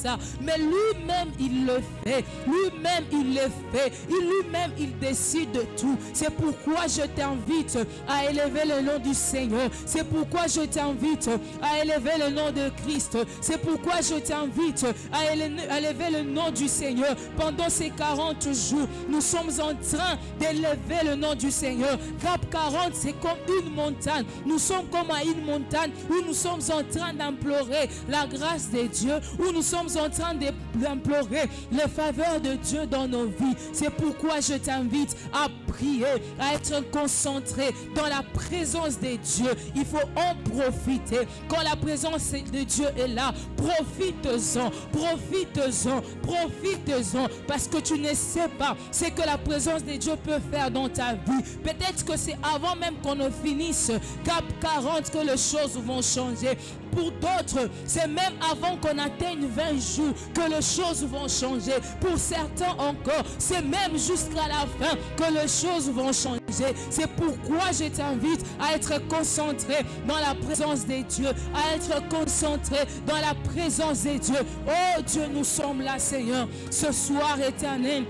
ça. Mais lui-même, il le fait. Lui-même, il le fait. Lui-même, il décide de tout. C'est pourquoi je t'invite à élever le nom du Seigneur. C'est pourquoi je t'invite à élever le nom de Christ. C'est pourquoi je t'invite à élever le nom du Seigneur. Pendant ces 40 jours, nous sommes en train d'élever le nom du Seigneur. Cap 40, c'est comme une montagne. Nous sommes comme à une montagne où nous sommes en train d'implorer la grâce de Dieu, où nous sommes en train d'implorer les faveurs de Dieu dans nos vies. C'est pourquoi je t'invite à prier, à être concentré dans la présence de Dieu. Il faut en profiter. Quand la présence de Dieu est là, profite-en, profite-en, profite-en, parce que tu ne sais pas ce que la présence de Dieu peut faire dans ta vie. Peut-être que c'est avant même qu'on ne finisse Cap 40 que les choses vont changer. Pour d'autres, c'est même avant qu'on atteigne 20 jours que les choses vont changer. Pour certains encore, c'est même jusqu'à la fin que les choses vont changer. C'est pourquoi je t'invite à être concentré dans la présence de Dieu, à être concentré dans la présence de Dieu. Oh Dieu, nous sommes là, Seigneur, ce soir éternel.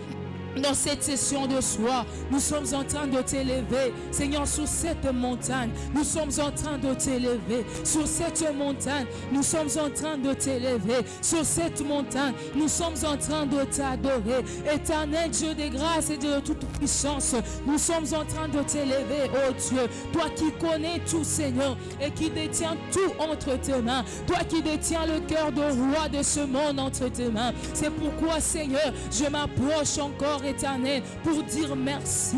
Dans cette session de soir, nous sommes en train de t'élever, Seigneur, sur cette montagne. Nous sommes en train de t'élever. Sur cette montagne, nous sommes en train de t'élever. Sur cette montagne, nous sommes en train de t'adorer. Éternel Dieu des grâces et de toute puissance, nous sommes en train de t'élever, oh Dieu. Toi qui connais tout, Seigneur, et qui détiens tout entre tes mains. Toi qui détiens le cœur de roi de ce monde entre tes mains. C'est pourquoi, Seigneur, je m'approche encore, éternel, pour dire merci,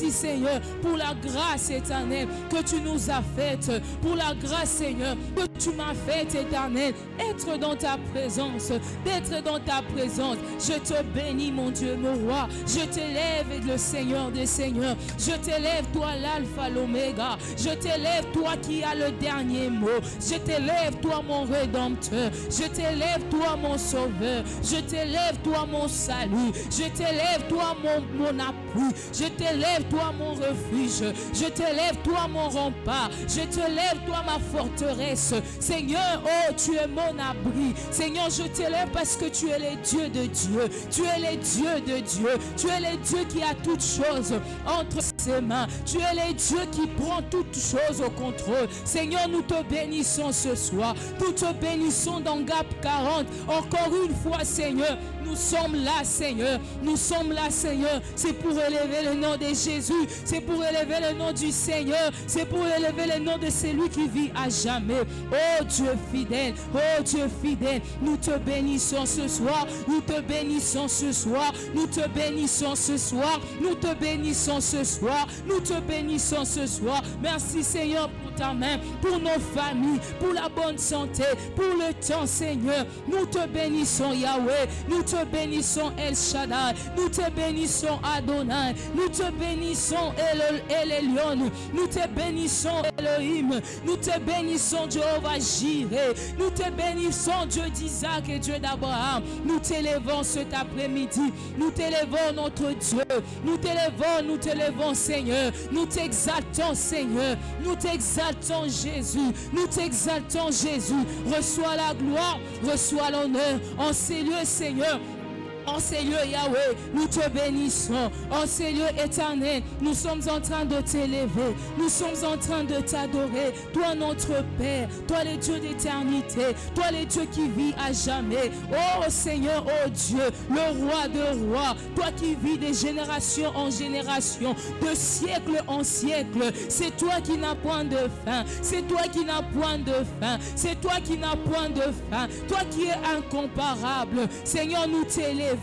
Seigneur, pour la grâce éternelle que tu nous as faite, pour la grâce, Seigneur, que tu m'as faite, éternel, être dans ta présence, d'être dans ta présence. Je te bénis, mon Dieu, mon roi, je t'élève, le Seigneur des Seigneurs, je t'élève, toi l'alpha, l'oméga, je t'élève, toi qui as le dernier mot, je t'élève, toi mon rédempteur, je t'élève, toi mon sauveur, je t'élève, toi mon salut, je t'élève, toi mon appui. Je t'élève, toi mon refuge. Je t'élève, toi mon rempart. Je t'élève, toi ma forteresse. Seigneur, oh, tu es mon abri. Seigneur, je t'élève parce que tu es le Dieu de Dieu. Tu es le Dieu de Dieu. Tu es le Dieu qui a toutes choses entre ses mains. Tu es le Dieu qui prend toutes choses au contrôle. Seigneur, nous te bénissons ce soir. Nous te bénissons dans Gap 40. Encore une fois, Seigneur, nous sommes là, Seigneur. Nous sommes là, Seigneur. C'est pour élever le nom de Jésus. C'est pour élever le nom du Seigneur. C'est pour élever le nom de celui qui vit à jamais. Oh Dieu fidèle. Oh Dieu fidèle. Nous te bénissons ce soir. Nous te bénissons ce soir. Nous te bénissons ce soir. Nous te bénissons ce soir. Nous te bénissons ce soir. Merci, Seigneur, pour ta main, pour nos familles, pour la bonne santé, pour le temps, Seigneur. Nous te bénissons, Yahweh. Nous te bénissons, El Shaddai. Nous te bénissons, Adonai. Nous te bénissons, El Elyon. Nous te bénissons, Elohim. Nous te bénissons, Jéhovah Jireh. Nous te bénissons, Dieu d'Isaac et Dieu d'Abraham. Nous t'élevons cet après-midi. Nous t'élevons, notre Dieu. Nous t'élevons, Seigneur. Nous t'exaltons, Seigneur. Nous t'exaltons, Jésus. Nous t'exaltons, Jésus. Reçois la gloire, reçois l'honneur. En ces lieux, Seigneur. En ces lieux, Yahweh, nous te bénissons. En ces lieux éternels, nous sommes en train de t'élever. Nous sommes en train de t'adorer. Toi, notre Père. Toi, le Dieu d'éternité. Toi, le Dieu qui vit à jamais. Oh Seigneur, oh Dieu, le roi de rois. Toi qui vis de génération en génération, de siècle en siècle. C'est toi qui n'as point de fin. C'est toi qui n'as point de fin. C'est toi qui n'as point de fin. Toi qui es incomparable. Seigneur, nous t'élèvons.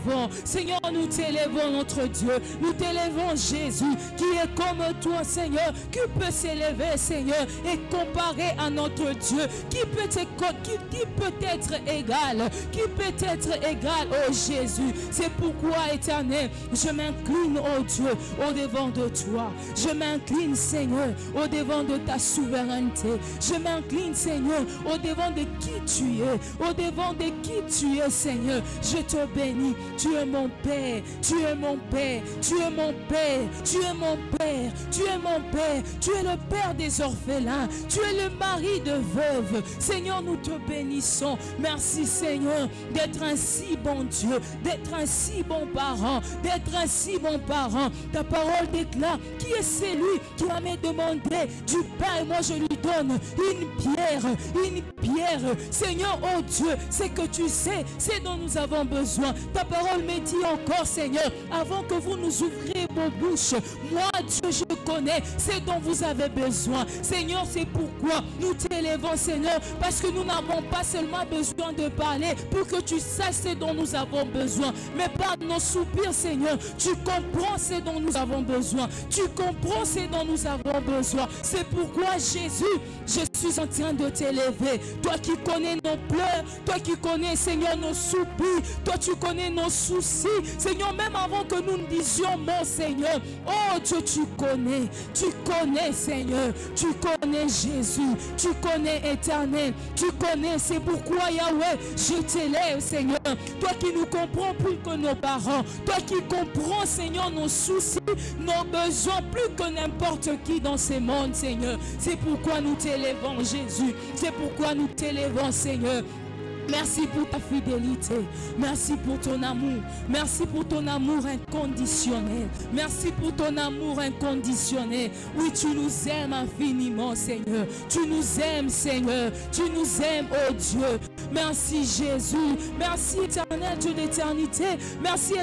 Seigneur, nous t'élèvons, notre Dieu. Nous t'élèvons, Jésus, qui est comme toi, Seigneur. Qui peut s'élever, Seigneur, et comparer à notre Dieu? Qui peut être égal? Qui peut être égal, oh Jésus? C'est pourquoi, éternel, je m'incline, oh Dieu, au devant de toi. Je m'incline, Seigneur, au devant de ta souveraineté. Je m'incline, Seigneur, au devant de qui tu es. Au devant de qui tu es, Seigneur. Je te bénis. Tu es mon Père, tu es mon Père, tu es mon Père, tu es mon Père, tu es mon Père, tu es le Père des orphelins, tu es le mari de veuves. Seigneur, nous te bénissons. Merci Seigneur d'être un si bon Dieu, d'être un si bon parent, d'être un si bon parent. Ta parole déclare, qui est celui qui va me demander du pain et moi je lui donne une pierre, une pierre. Seigneur, oh Dieu, c'est que tu sais, c'est dont nous avons besoin. Ta parole me dit encore, Seigneur, avant que vous nous ouvriez vos bouches, moi Dieu, je connais ce dont vous avez besoin. Seigneur, c'est pourquoi nous t'élèvons, Seigneur, parce que nous n'avons pas seulement besoin de parler pour que tu saches ce dont nous avons besoin, mais par nos soupirs, Seigneur, tu comprends ce dont nous avons besoin. Tu comprends ce dont nous avons besoin. C'est pourquoi, Jésus, je suis en train de t'élever. Toi qui connais nos pleurs, toi qui connais, Seigneur, nos soupirs, toi tu connais nos soucis. Seigneur, même avant que nous ne disions, mon Seigneur, oh Dieu, tu connais, Seigneur, tu connais Jésus, tu connais Éternel, tu connais, c'est pourquoi, Yahweh, je t'élève, Seigneur. Toi qui nous comprends plus que nos parents, toi qui comprends, Seigneur, nos soucis, nos besoins plus que n'importe qui dans ce monde, Seigneur. C'est pourquoi nous t'élèvons, Jésus. C'est pourquoi nous t'élèvons, Seigneur. Merci pour ta fidélité. Merci pour ton amour. Merci pour ton amour inconditionnel. Merci pour ton amour inconditionnel. Oui, tu nous aimes infiniment, Seigneur. Tu nous aimes, Seigneur. Tu nous aimes, oh Dieu. Merci, Jésus. Merci, éternel Dieu d'éternité. Merci,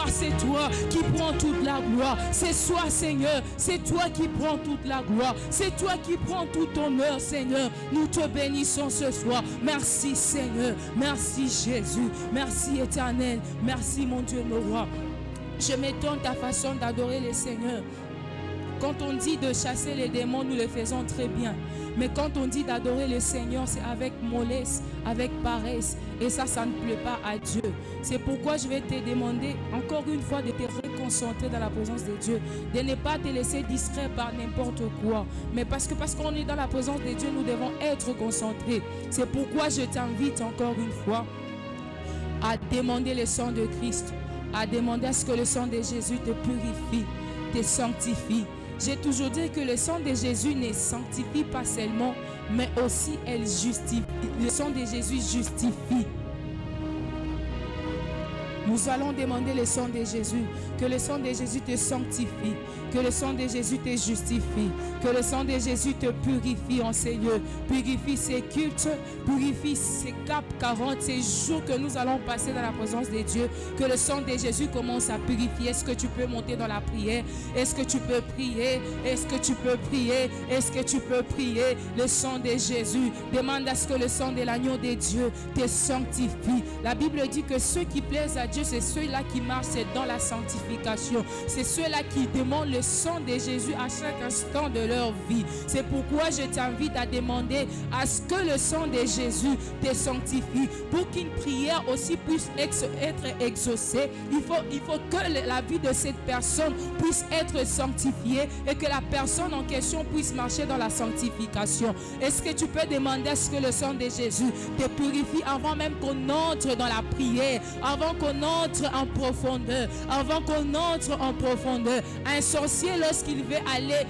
c'est toi qui prends toute la gloire. Ce soir, Seigneur, c'est toi qui prends toute la gloire. C'est toi qui prends tout honneur, Seigneur. Nous te bénissons ce soir. Merci, Seigneur. Merci, Jésus. Merci, Éternel. Merci, mon Dieu, mon roi. Je m'étonne ta façon d'adorer le Seigneur. Quand on dit de chasser les démons, nous le faisons très bien. Mais quand on dit d'adorer le Seigneur, c'est avec mollesse, avec paresse. Et ça ne plaît pas à Dieu. C'est pourquoi je vais te demander encore une fois de te reconcentrer dans la présence de Dieu. De ne pas te laisser distraire par n'importe quoi. Mais parce qu'on est dans la présence de Dieu, nous devons être concentrés. C'est pourquoi je t'invite encore une fois à demander le sang de Christ. À demander à ce que le sang de Jésus te purifie, te sanctifie. J'ai toujours dit que le sang de Jésus ne sanctifie pas seulement, mais aussi elle justifie. Le sang de Jésus justifie. Nous allons demander le sang de Jésus. Que le sang de Jésus te sanctifie. Que le sang de Jésus te justifie. Que le sang de Jésus te purifie en Seigneur. Purifie ces cultes. Purifie ces cap 40, ces jours que nous allons passer dans la présence de Dieu. Que le sang de Jésus commence à purifier. Est-ce que tu peux monter dans la prière? Est-ce que tu peux prier? Est-ce que tu peux prier? Est-ce que tu peux prier? Le sang de Jésus. Demande à ce que le sang de l'agneau de Dieu te sanctifie. La Bible dit que ceux qui plaisent à Dieu, c'est ceux-là qui marchent dans la sanctification. C'est ceux-là qui demandent le sang de Jésus à chaque instant de leur vie. C'est pourquoi je t'invite à demander à ce que le sang de Jésus te sanctifie. Pour qu'une prière aussi puisse être exaucée, il faut que la vie de cette personne puisse être sanctifiée et que la personne en question puisse marcher dans la sanctification. Est-ce que tu peux demander à ce que le sang de Jésus te purifie avant même qu'on entre dans la prière, avant qu'on entre en profondeur, avant qu'on entre en profondeur. Un sorcier, lorsqu'il veut aller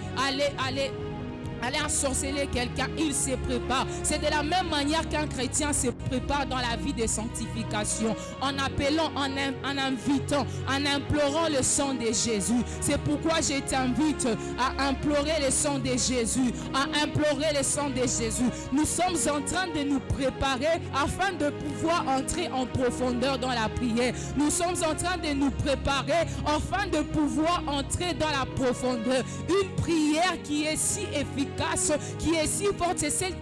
ensorceler quelqu'un, il se prépare. C'est de la même manière qu'un chrétien se prépare dans la vie de sanctification, en appelant, en invitant, en implorant le sang de Jésus. C'est pourquoi je t'invite à implorer le sang de Jésus, à implorer le sang de Jésus. Nous sommes en train de nous préparer afin de pouvoir entrer en profondeur dans la prière. Nous sommes en train de nous préparer afin de pouvoir entrer dans la profondeur. Une prière qui est si efficace efficace, qui est si forte, c'est celle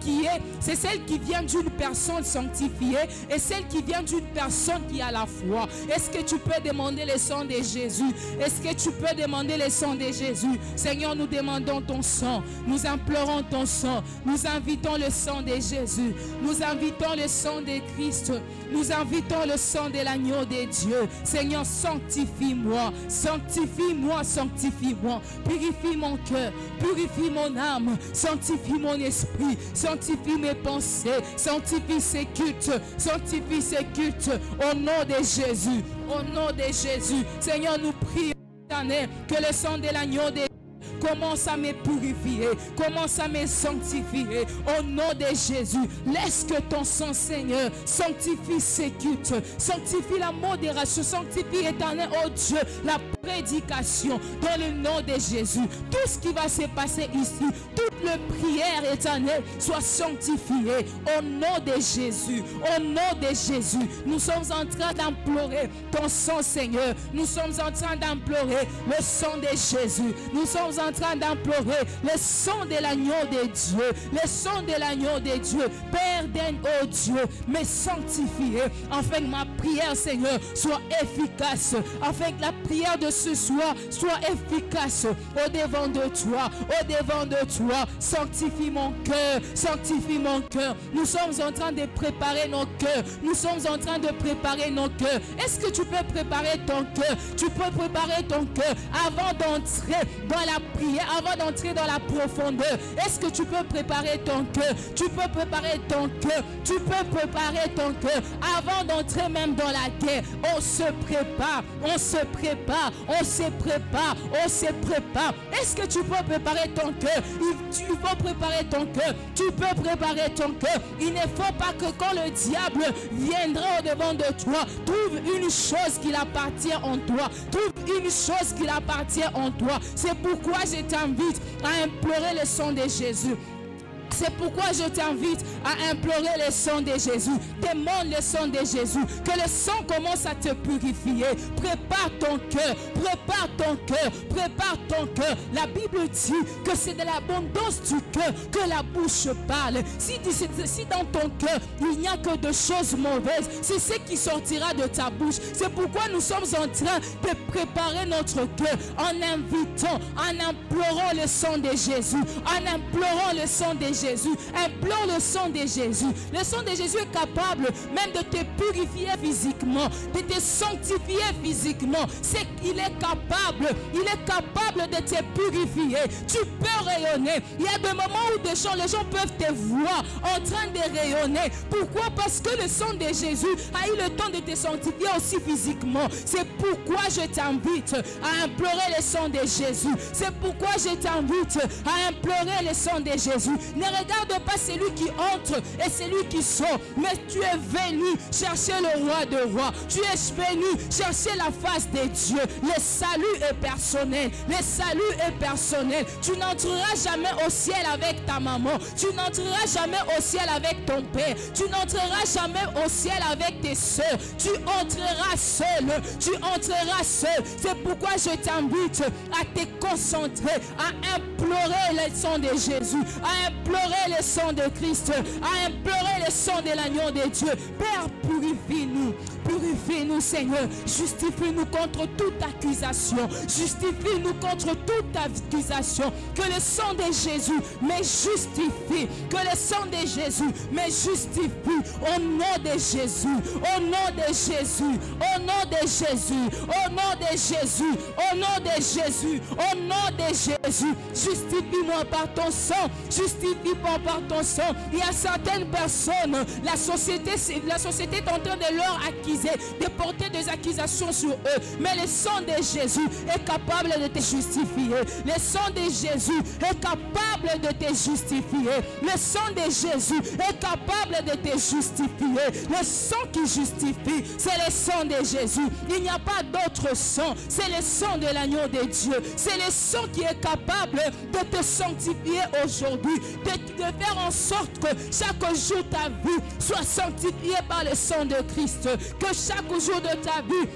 qui vient d'une personne sanctifiée et celle qui vient d'une personne qui a la foi. Est-ce que tu peux demander le sang de Jésus? Est-ce que tu peux demander le sang de Jésus? Seigneur, nous demandons ton sang, nous implorons ton sang, nous invitons le sang de Jésus, nous invitons le sang de Christ, nous invitons le sang de l'agneau de Dieu. Seigneur, sanctifie-moi, sanctifie-moi, sanctifie-moi, purifie mon cœur, purifie mon âme, sanctifie mon esprit, sanctifie mes pensées, sanctifie ces cultes, sanctifie ces cultes, au nom de Jésus, au nom de Jésus. Seigneur, nous prions que le sang de l'agneau de Dieu commence à me purifier, commence à me sanctifier au nom de Jésus. Laisse que ton sang, Seigneur, sanctifie ces cultes, sanctifie la modération, sanctifie, éternel, oh Dieu, la prédication dans le nom de Jésus. Tout ce qui va se passer ici, toute la prière, éternelle, soit sanctifiée au nom de Jésus, au nom de Jésus. Nous sommes en train d'implorer ton sang, Seigneur. Nous sommes en train d'implorer le sang de Jésus. Nous sommes en train d'implorer le sang de l'agneau de Dieu, le sang de l'agneau de Dieu. Père d'un, oh Dieu, me sanctifier, afin que ma prière, Seigneur, soit efficace, afin que la prière de ce soir soit efficace au devant de toi, au devant de toi. Sanctifie mon cœur, sanctifie mon cœur. Nous sommes en train de préparer nos cœurs, nous sommes en train de préparer nos cœurs. Est-ce que tu peux préparer ton cœur? Tu peux préparer ton cœur avant d'entrer dans la prière, avant d'entrer dans la profondeur. Est-ce que tu peux préparer ton cœur? Tu peux préparer ton cœur, tu peux préparer ton cœur avant d'entrer même dans la guerre. On se prépare, on se prépare, on se prépare, on se prépare. Est-ce que tu peux préparer ton cœur? Tu peux préparer ton cœur, tu peux préparer ton cœur. Il ne faut pas que quand le diable viendra au devant de toi, trouve une chose qui appartient en toi, trouve une chose qui appartient en toi. C'est pourquoi je t'invite à implorer le sang de Jésus. C'est pourquoi je t'invite à implorer le sang de Jésus. Demande le sang de Jésus. Que le sang commence à te purifier. Prépare ton cœur. Prépare ton cœur. Prépare ton cœur. La Bible dit que c'est de l'abondance du cœur que la bouche parle. Si dans ton cœur, il n'y a que de choses mauvaises, c'est ce qui sortira de ta bouche. C'est pourquoi nous sommes en train de préparer notre cœur en invitant, en implorant le sang de Jésus. En implorant le sang de Jésus. Implore le sang de Jésus. Le sang de Jésus est capable même de te purifier physiquement, de te sanctifier physiquement. C'est qu'il est capable. Il est capable de te purifier. Tu peux rayonner. Il y a des moments où les gens peuvent te voir en train de rayonner. Pourquoi? Parce que le sang de Jésus a eu le temps de te sanctifier aussi physiquement. C'est pourquoi je t'invite à implorer le sang de Jésus. C'est pourquoi je t'invite à implorer le sang de Jésus. Ne regarde pas celui qui entre et celui qui sort, mais tu es venu chercher le roi de rois. Tu es venu chercher la face de Dieu. Le salut est personnel. Le salut est personnel. Tu n'entreras jamais au ciel avec ta maman. Tu n'entreras jamais au ciel avec ton père. Tu n'entreras jamais au ciel avec tes soeurs. Tu entreras seul. Tu entreras seul. C'est pourquoi je t'invite à te concentrer, à implorer le sang de Jésus, à implorer le sang de Christ, à implorer le sang de l'agneau de Dieu. Père, purifie-nous. Purifie-nous, Seigneur. Justifie-nous contre toute accusation. Justifie-nous contre toute accusation. Que le sang de Jésus me justifie. Que le sang de Jésus me justifie. Au nom de Jésus. Au nom de Jésus. Au nom de Jésus. Au nom de Jésus. Au nom de Jésus. Au nom de Jésus. Justifie-moi par ton sang. Justifie-moi par ton sang. Il y a certaines personnes, la société est en train de leur accuser, de porter des accusations sur eux. Mais le sang de Jésus est capable de te justifier. Le sang de Jésus est capable de te justifier. Le sang de Jésus est capable de te justifier. Le sang qui justifie, c'est le sang de Jésus. Il n'y a pas d'autre sang. C'est le sang de l'agneau de Dieu. C'est le sang qui est capable de te sanctifier aujourd'hui, de faire en sorte que chaque jour ta vie soit sanctifiée par le sang de Christ. Que chaque jour de ta vie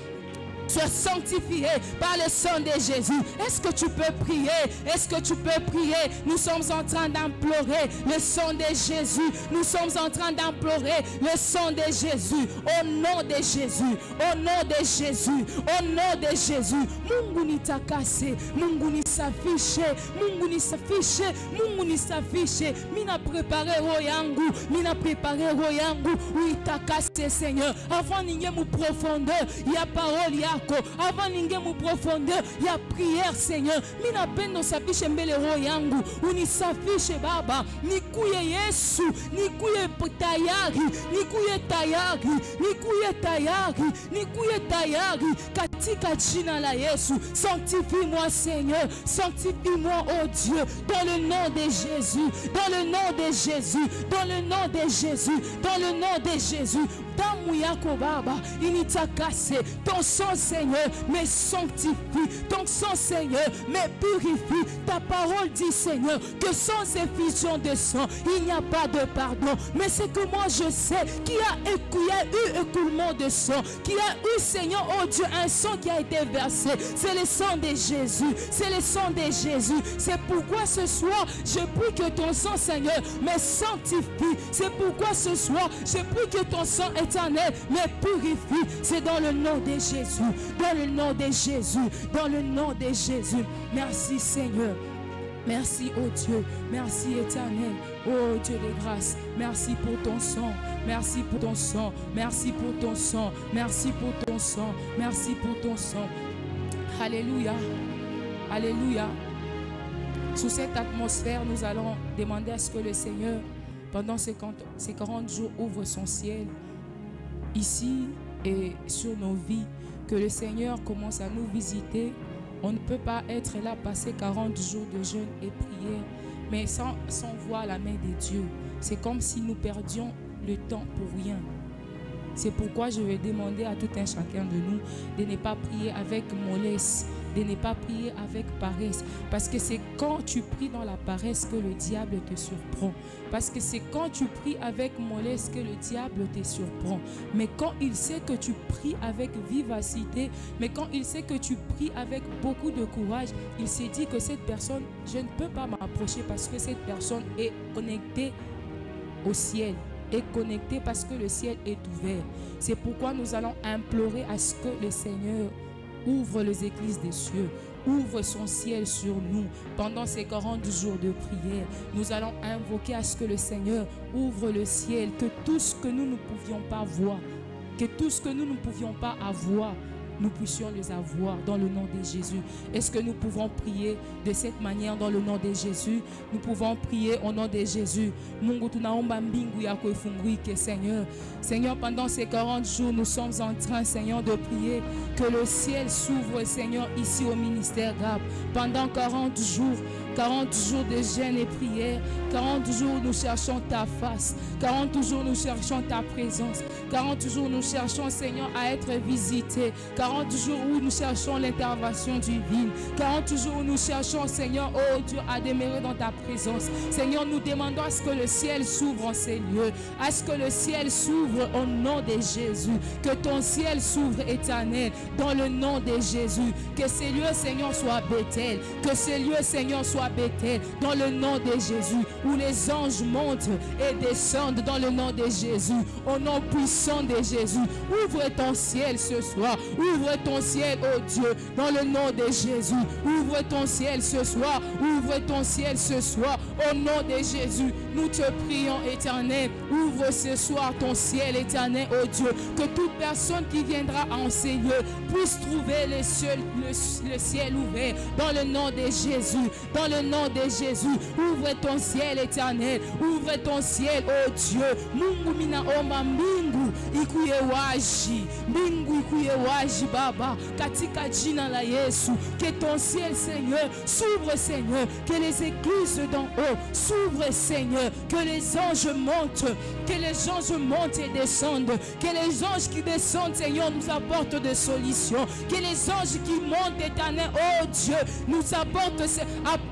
sois sanctifié par le sang de Jésus. Est-ce que tu peux prier? Est-ce que tu peux prier? Nous sommes en train d'implorer le sang de Jésus. Nous sommes en train d'implorer le sang de Jésus. Au nom de Jésus. Au nom de Jésus. Au nom de Jésus. Mungu nitakase. Mungu nisafishe. Mungu nisafishe. Mungu nisafishe. Mina préparé roho yangu. Mina préparé roho yangu. Uitakase Seigneur. Avant ninge mu profondeur. Il y a parole yako. Avant ninge mu profondeur. Il y a prière Seigneur. Mina pendo safishe mbele roho yangu. Unisafishe Baba. Nikuye Yesu. Nikuye tayari. Nikuye tayari. Nikuye tayari. Nikuye tayari. Katika jina la Yesu. Sanctifie-moi Seigneur. Sanctifie-moi oh Dieu. Dans le nom de Jésus. Dans le nom de Jésus. Dans le nom de Jésus. Dans le nom de Jésus. Damu yako Baba, initakase. Ton sang Seigneur me sanctifie. Ton sang Seigneur me purifie. Ta parole dit Seigneur que sans effusion de sang, il n'y a pas de pardon. Mais c'est que moi je sais qu'il y a eu écoulement de sang, qu'il y a eu Seigneur, oh Dieu, un sang qui a été versé. C'est le sang de Jésus. C'est le sang de Jésus. C'est pourquoi ce soir, je prie que ton sang Seigneur me sanctifie. C'est pourquoi ce soir, je prie que ton sang éternel me purifie. C'est dans le nom de Jésus. Dans le nom de Jésus. Dans le nom de Jésus. Merci Seigneur. Merci oh Dieu. Merci éternel. Oh Dieu de grâce. Merci pour ton sang. Merci pour ton sang. Merci pour ton sang. Merci pour ton sang. Merci pour ton sang. Alléluia. Alléluia. Sous cette atmosphère, nous allons demander à ce que le Seigneur, pendant ces 40 jours, ouvre son ciel ici et sur nos vies. Que le Seigneur commence à nous visiter. On ne peut pas être là, passer 40 jours de jeûne et prière, mais sans voir la main de Dieu. C'est comme si nous perdions le temps pour rien. C'est pourquoi je vais demander à tout un chacun de nous de ne pas prier avec mollesse, de ne pas prier avec paresse. Parce que c'est quand tu pries dans la paresse que le diable te surprend. Parce que c'est quand tu pries avec mollesse que le diable te surprend. Mais quand il sait que tu pries avec vivacité, mais quand il sait que tu pries avec beaucoup de courage, il s'est dit que cette personne, je ne peux pas m'approcher parce que cette personne est connectée au ciel. Est connecté parce que le ciel est ouvert. C'est pourquoi nous allons implorer à ce que le Seigneur ouvre les églises des cieux, ouvre son ciel sur nous pendant ces 40 jours de prière. Nous allons invoquer à ce que le Seigneur ouvre le ciel, que tout ce que nous ne pouvions pas voir, que tout ce que nous ne pouvions pas avoir, nous puissions les avoir dans le nom de Jésus. Est-ce que nous pouvons prier de cette manière dans le nom de Jésus? Nous pouvons prier au nom de Jésus. Seigneur, Seigneur, pendant ces 40 jours, nous sommes en train, Seigneur, de prier que le ciel s'ouvre, Seigneur, ici au ministère GAP. Pendant 40 jours de jeûne et prière, 40 jours nous cherchons ta face, 40 jours nous cherchons ta présence, 40 jours nous cherchons, Seigneur, à être visités, 40 jours où nous cherchons l'intervention divine, 40 jours où nous cherchons, Seigneur, oh Dieu, à demeurer dans ta présence. Seigneur, nous demandons à ce que le ciel s'ouvre en ces lieux, à ce que le ciel s'ouvre au nom de Jésus, que ton ciel s'ouvre éternel dans le nom de Jésus, que ces lieux, Seigneur, soient Bethel, que ces lieux, Seigneur, soient Bethel dans le nom de Jésus, où les anges montent et descendent dans le nom de Jésus, au nom puissant de Jésus. Ouvre ton ciel ce soir, ouvre ton ciel, oh Dieu, dans le nom de Jésus. Ouvre ton ciel ce soir, ouvre ton ciel ce soir, au nom de Jésus. Nous te prions, éternel, ouvre ce soir ton ciel, éternel, oh Dieu, que toute personne qui viendra en ces lieux puisse trouver le ciel ouvert, dans le nom de Jésus, dans le nom de Jésus. Ouvre ton ciel, éternel, ouvre ton ciel, oh Dieu. Mungu mina omba mbingu ikuye waji, mbingu ikuye waji Baba, katika jina la Yesu. Que ton ciel, Seigneur, s'ouvre, Seigneur, que les églises d'en haut s'ouvrent, Seigneur, que les anges montent, que les anges montent et descendent, que les anges qui descendent, Seigneur, nous apportent des solutions, que les anges qui montent, éternel, oh Dieu, nous apportent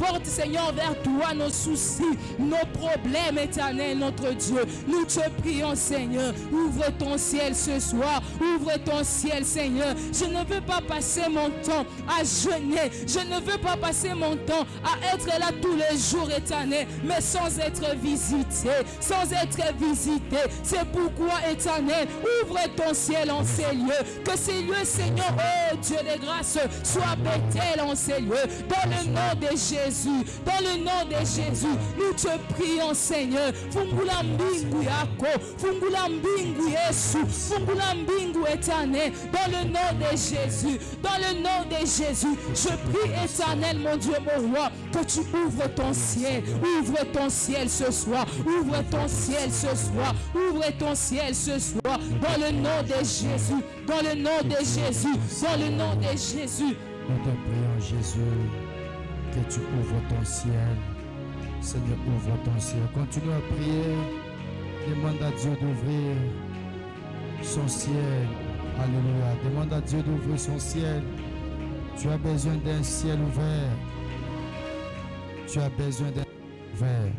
porte, Seigneur, vers toi nos soucis, nos problèmes, éternel, notre Dieu. Nous te prions, Seigneur, ouvre ton ciel ce soir, ouvre ton ciel, Seigneur. Je ne veux pas passer mon temps à jeûner, je ne veux pas passer mon temps à être là tous les jours, éternel, mais sans être visité, sans être visité. C'est pourquoi, éternel, ouvre ton ciel en ces lieux, que ces lieux, Seigneur, oh Dieu de grâce, soient Bethel en ces lieux, dans le nom de Jésus, dans le nom de Jésus. Nous te prions, Seigneur, fungula mbingu yako, fungula mbingu Yesu, fungula mbingu éternel, dans le nom de Jésus, dans le nom de Jésus. Je prie, éternel, mon Dieu, mon roi, que tu ouvres ton ciel ce soir, ouvre ton ciel ce soir, ouvre ton ciel ce soir, dans le nom de Jésus, dans le nom de Jésus, dans le nom de Jésus. Nous te prions, Jésus, que tu ouvres ton ciel. Seigneur, ouvre ton ciel. Continue à prier. Demande à Dieu d'ouvrir son ciel. Alléluia. Demande à Dieu d'ouvrir son ciel. Tu as besoin d'un ciel ouvert. Tu as besoin d'un ouvert.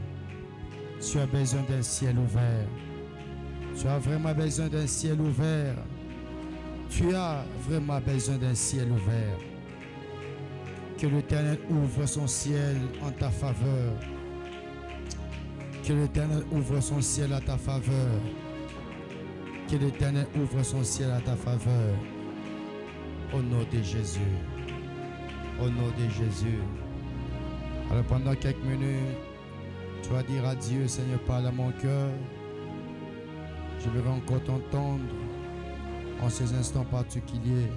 Tu as besoin d'un ciel ouvert. Tu as vraiment besoin d'un ciel ouvert. Tu as vraiment besoin d'un ciel ouvert. Que l'Éternel ouvre son ciel en ta faveur. Que l'Éternel ouvre son ciel à ta faveur. Que l'Éternel ouvre son ciel à ta faveur. Au nom de Jésus. Au nom de Jésus. Alors pendant quelques minutes, tu vas dire à Dieu, Seigneur, parle à mon cœur. Je veux encore t'entendre en ces instants particuliers.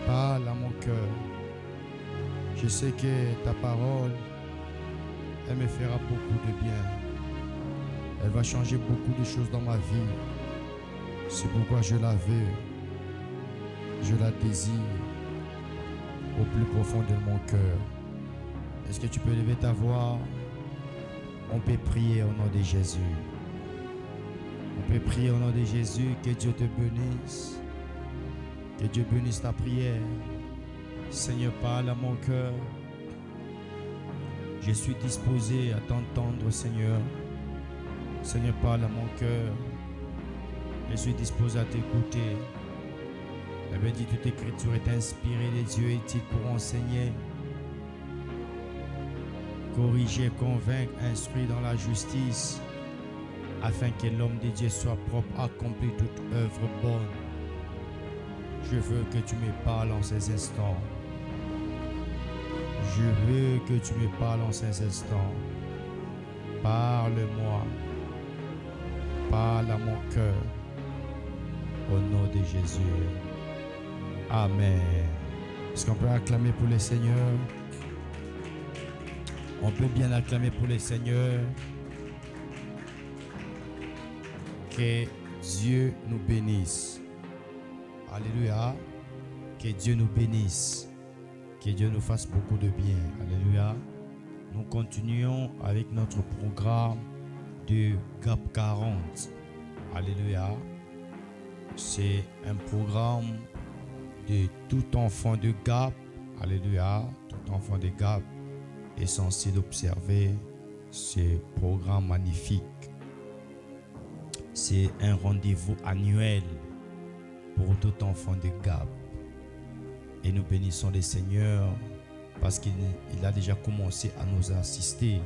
Parle à mon cœur. Je sais que ta parole, elle me fera beaucoup de bien. Elle va changer beaucoup de choses dans ma vie. C'est pourquoi je la veux. Je la désire au plus profond de mon cœur. Est-ce que tu peux lever ta voix? On peut prier au nom de Jésus. On peut prier au nom de Jésus. Que Dieu te bénisse. Que Dieu bénisse ta prière. Seigneur, parle à mon cœur. Je suis disposé à t'entendre, Seigneur. Seigneur, parle à mon cœur. Je suis disposé à t'écouter. La Bible dit toute écriture est inspirée des Dieu est-il pour enseigner, corriger, convaincre, instruire dans la justice, afin que l'homme de Dieu soit propre, accomplir toute œuvre bonne. Je veux que tu me parles en ces instants. Je veux que tu me parles en ces instants. Parle-moi. Parle à mon cœur. Au nom de Jésus. Amen. Est-ce qu'on peut acclamer pour le Seigneur? On peut bien acclamer pour le Seigneur. Que Dieu nous bénisse. Alléluia. Que Dieu nous bénisse. Que Dieu nous fasse beaucoup de bien. Alléluia. Nous continuons avec notre programme de GAP 40. Alléluia. C'est un programme de tout enfant de GAP. Alléluia. Tout enfant de GAP est censé observer ce programme magnifique. C'est un rendez-vous annuel pour tout enfant de GAP. Et nous bénissons le Seigneur parce qu'il a déjà commencé à nous assister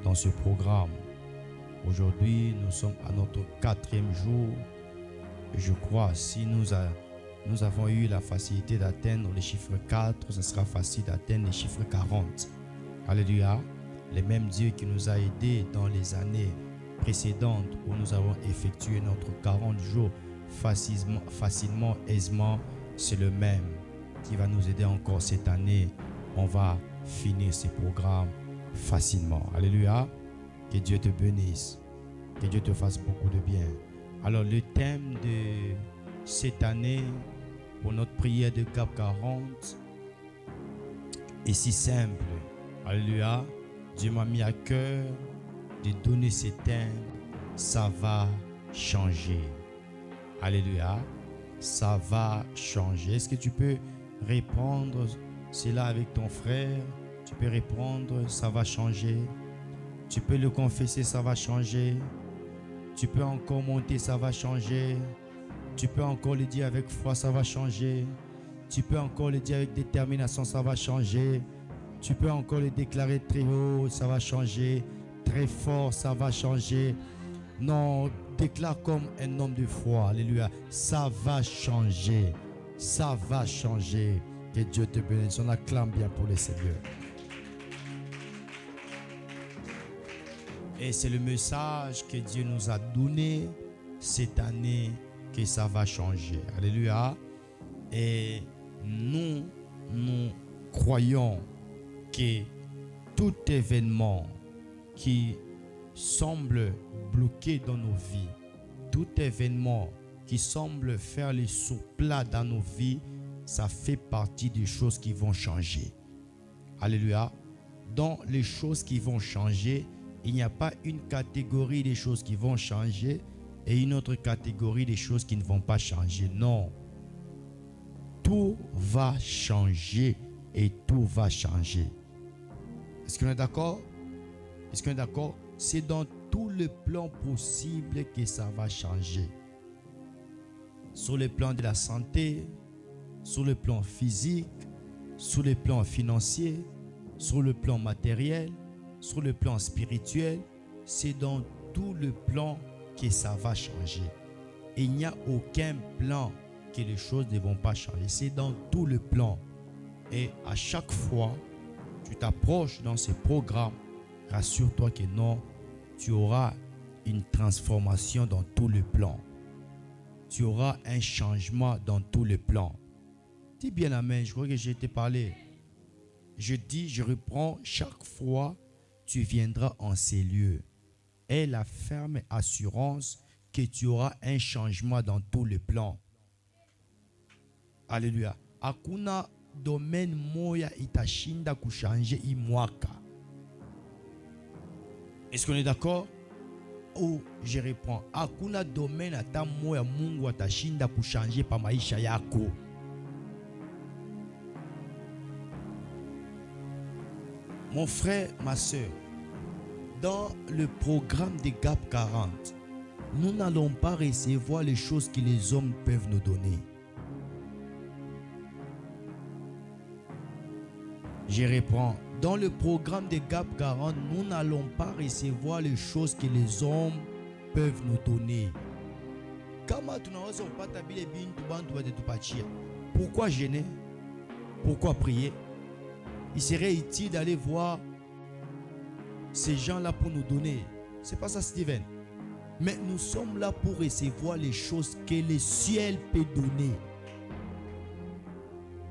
dans ce programme. Aujourd'hui, nous sommes à notre 4e jour. Et je crois, si nous avons eu la facilité d'atteindre le chiffre 4, ce sera facile d'atteindre le chiffre 40. Alléluia. Le même Dieu qui nous a aidés dans les années précédentes où nous avons effectué notre 40 jours facilement, aisément, c'est le même qui va nous aider encore cette année. On va finir ce programme facilement. Alléluia. Que Dieu te bénisse. Que Dieu te fasse beaucoup de bien. Alors le thème de cette année pour notre prière de GAP 40 est si simple. Alléluia. Dieu m'a mis à cœur de donner ce thème. Ça va changer. Alléluia. Ça va changer. Est-ce que tu peux répondre cela avec ton frère? Tu peux reprendre, ça va changer. Tu peux le confesser, ça va changer. Tu peux encore monter, ça va changer. Tu peux encore le dire avec foi, ça va changer. Tu peux encore le dire avec détermination, ça va changer. Tu peux encore le déclarer très haut, ça va changer. Très fort, ça va changer. Non, déclare comme un homme de foi. Alléluia. Ça va changer. Ça va changer. Que Dieu te bénisse. On acclame bien pour le Seigneur. Et c'est le message que Dieu nous a donné cette année, que ça va changer. Alléluia. Et nous croyons que tout événement qui semble bloqué dans nos vies, tout événement qui semble faire les sauts plats dans nos vies, ça fait partie des choses qui vont changer. Alléluia. Dans les choses qui vont changer, il n'y a pas une catégorie des choses qui vont changer et une autre catégorie des choses qui ne vont pas changer. Non. Tout va changer et tout va changer. Est-ce qu'on est d'accord? Est-ce qu'on est d'accord? C'est dans tout le plan possible que ça va changer. Sur le plan de la santé, sur le plan physique, sur le plan financier, sur le plan matériel, sur le plan spirituel, c'est dans tout le plan que ça va changer. Et il n'y a aucun plan que les choses ne vont pas changer. C'est dans tout le plan. Et à chaque fois, tu t'approches dans ces programmes, rassure-toi que non, tu auras une transformation dans tout le plan. Tu auras un changement dans tout le plan. Dis bien amen, je crois que j'ai été parlé. Je dis, je reprends, chaque fois, tu viendras en ces lieux. Aie la ferme assurance que tu auras un changement dans tout le plan. Alléluia. Hakuna domaine moya itashinda kushanje imwaka. Est-ce qu'on est d'accord? Ou je reprends. Hakuna domaine ata moya Mungu atashinda kushanje pa maisha yako. Mon frère, ma soeur, dans le programme de GAP 40, nous n'allons pas recevoir les choses que les hommes peuvent nous donner. Je reprends. Dans le programme de GAP 40, nous n'allons pas recevoir les choses que les hommes peuvent nous donner. Pourquoi gêner? Pourquoi prier? Il serait utile d'aller voir ces gens-là pour nous donner. C'est pas ça, Steven. Mais nous sommes là pour recevoir les choses que le ciel peut donner.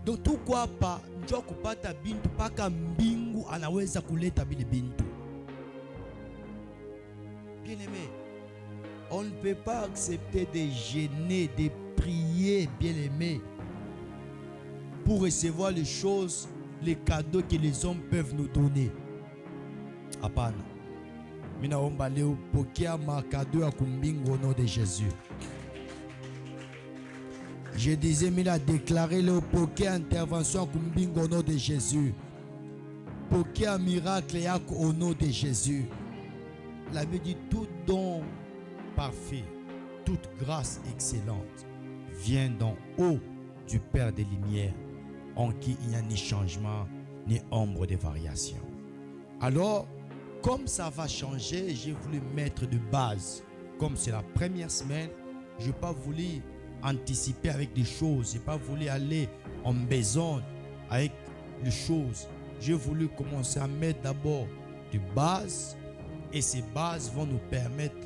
Donc tout quoi pas, njoo kupata bintu paka mbingu anaweza kuleta bile bintu. Bien aimé, on ne peut pas accepter de gêner, de prier, bien aimé, pour recevoir les choses, les cadeaux que les hommes peuvent nous donner. Apana. Mina omba leo pokea makado ya kumbingu au nom de Jésus. Je disais, Mina déclaré le pokea intervention kumbingu au nom de Jésus. Pokea miracle yako au nom de Jésus. La Bible dit tout don parfait, toute grâce excellente vient d'en haut du Père des Lumières, en qui il n'y a ni changement, ni ombre de variation. Alors, comme ça va changer, j'ai voulu mettre de base. Comme c'est la première semaine, je n'ai pas voulu anticiper avec des choses. Je n'ai pas voulu aller en besogne avec les choses. J'ai voulu commencer à mettre d'abord de base. Et ces bases vont nous permettre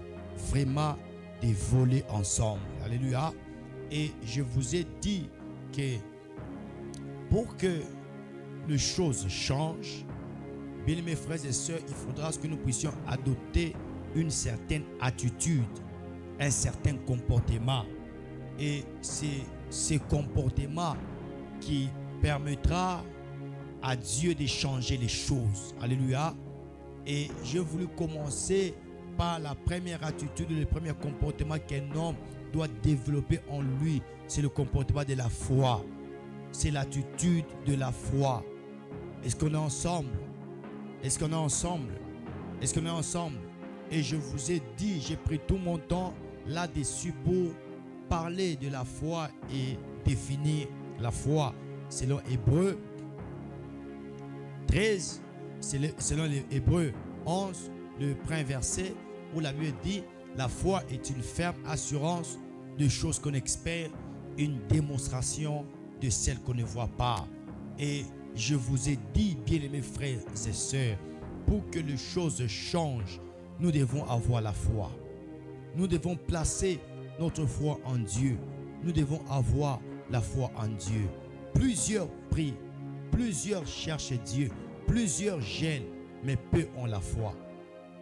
vraiment de voler ensemble. Alléluia. Et je vous ai dit que pour que les choses changent, bien mes frères et sœurs, il faudra que nous puissions adopter une certaine attitude, un certain comportement. Et c'est ce comportement qui permettra à Dieu de changer les choses. Alléluia. Et j'ai voulu commencer par la première attitude, le premier comportement qu'un homme doit développer en lui. C'est le comportement de la foi. C'est l'attitude de la foi. Est-ce qu'on est ensemble? Est-ce qu'on est ensemble? Est-ce qu'on est ensemble? Et je vous ai dit, j'ai pris tout mon temps là-dessus pour parler de la foi et définir la foi. Selon Hébreux 13, selon les Hébreux 11, le premier verset, où la Bible dit, la foi est une ferme assurance de choses qu'on espère, une démonstration de celles qu'on ne voit pas. Et je vous ai dit, bien-aimés frères et sœurs, pour que les choses changent, nous devons avoir la foi. Nous devons placer notre foi en Dieu. Nous devons avoir la foi en Dieu. Plusieurs prient, plusieurs cherchent Dieu, plusieurs gênent, mais peu ont la foi.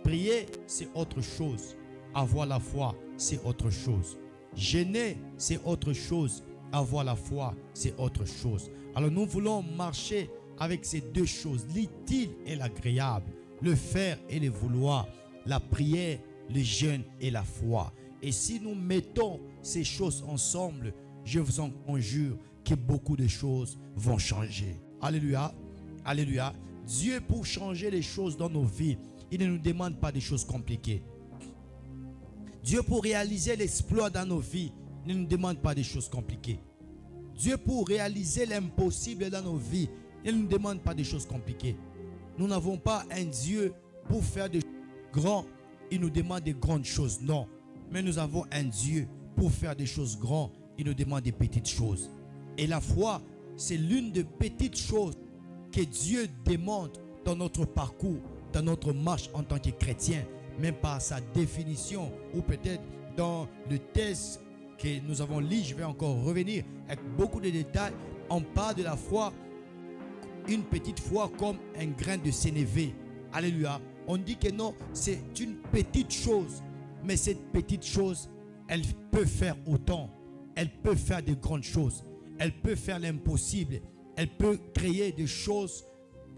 Prier, c'est autre chose. Avoir la foi, c'est autre chose. Gêner, c'est autre chose. Avoir la foi, c'est autre chose. Alors nous voulons marcher avec ces deux choses, l'utile et l'agréable, le faire et le vouloir, la prière, le jeûne et la foi. Et si nous mettons ces choses ensemble, je vous en conjure que beaucoup de choses vont changer. Alléluia, alléluia. Dieu, pour changer les choses dans nos vies, il ne nous demande pas des choses compliquées. Dieu, pour réaliser l'exploit dans nos vies, il ne nous demande pas des choses compliquées. Dieu, pour réaliser l'impossible dans nos vies, il ne nous demande pas des choses compliquées. Nous n'avons pas un Dieu pour faire des grands, il nous demande des grandes choses. Non, mais nous avons un Dieu pour faire des choses grandes, il nous demande des petites choses. Et la foi, c'est l'une des petites choses que Dieu demande dans notre parcours, dans notre marche en tant que chrétien, même par sa définition, ou peut-être dans le texte que nous avons lu, je vais encore revenir avec beaucoup de détails. On parle de la foi, une petite foi comme un grain de sénévé. Alléluia. On dit que non, c'est une petite chose, mais cette petite chose, elle peut faire autant. Elle peut faire de grandes choses. Elle peut faire l'impossible. Elle peut créer des choses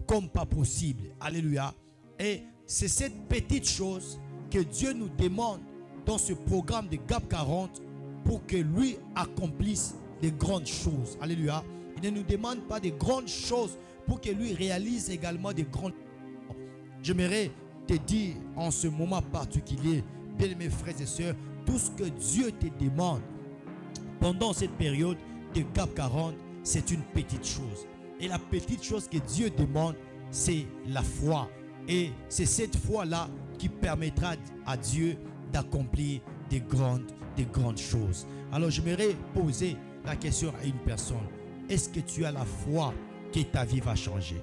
comme pas possible. Alléluia. Et c'est cette petite chose que Dieu nous demande dans ce programme de GAP 40 pour que lui accomplisse des grandes choses. Alléluia. Il ne nous demande pas de grandes choses pour que lui réalise également des grandes choses. J'aimerais te dire en ce moment particulier, bien mes frères et sœurs, tout ce que Dieu te demande pendant cette période de GAP 40, c'est une petite chose. Et la petite chose que Dieu demande, c'est la foi. Et c'est cette foi-là qui permettra à Dieu d'accomplir des grandes choses. Alors j'aimerais poser la question à une personne. Est-ce que tu as la foi que ta vie va changer?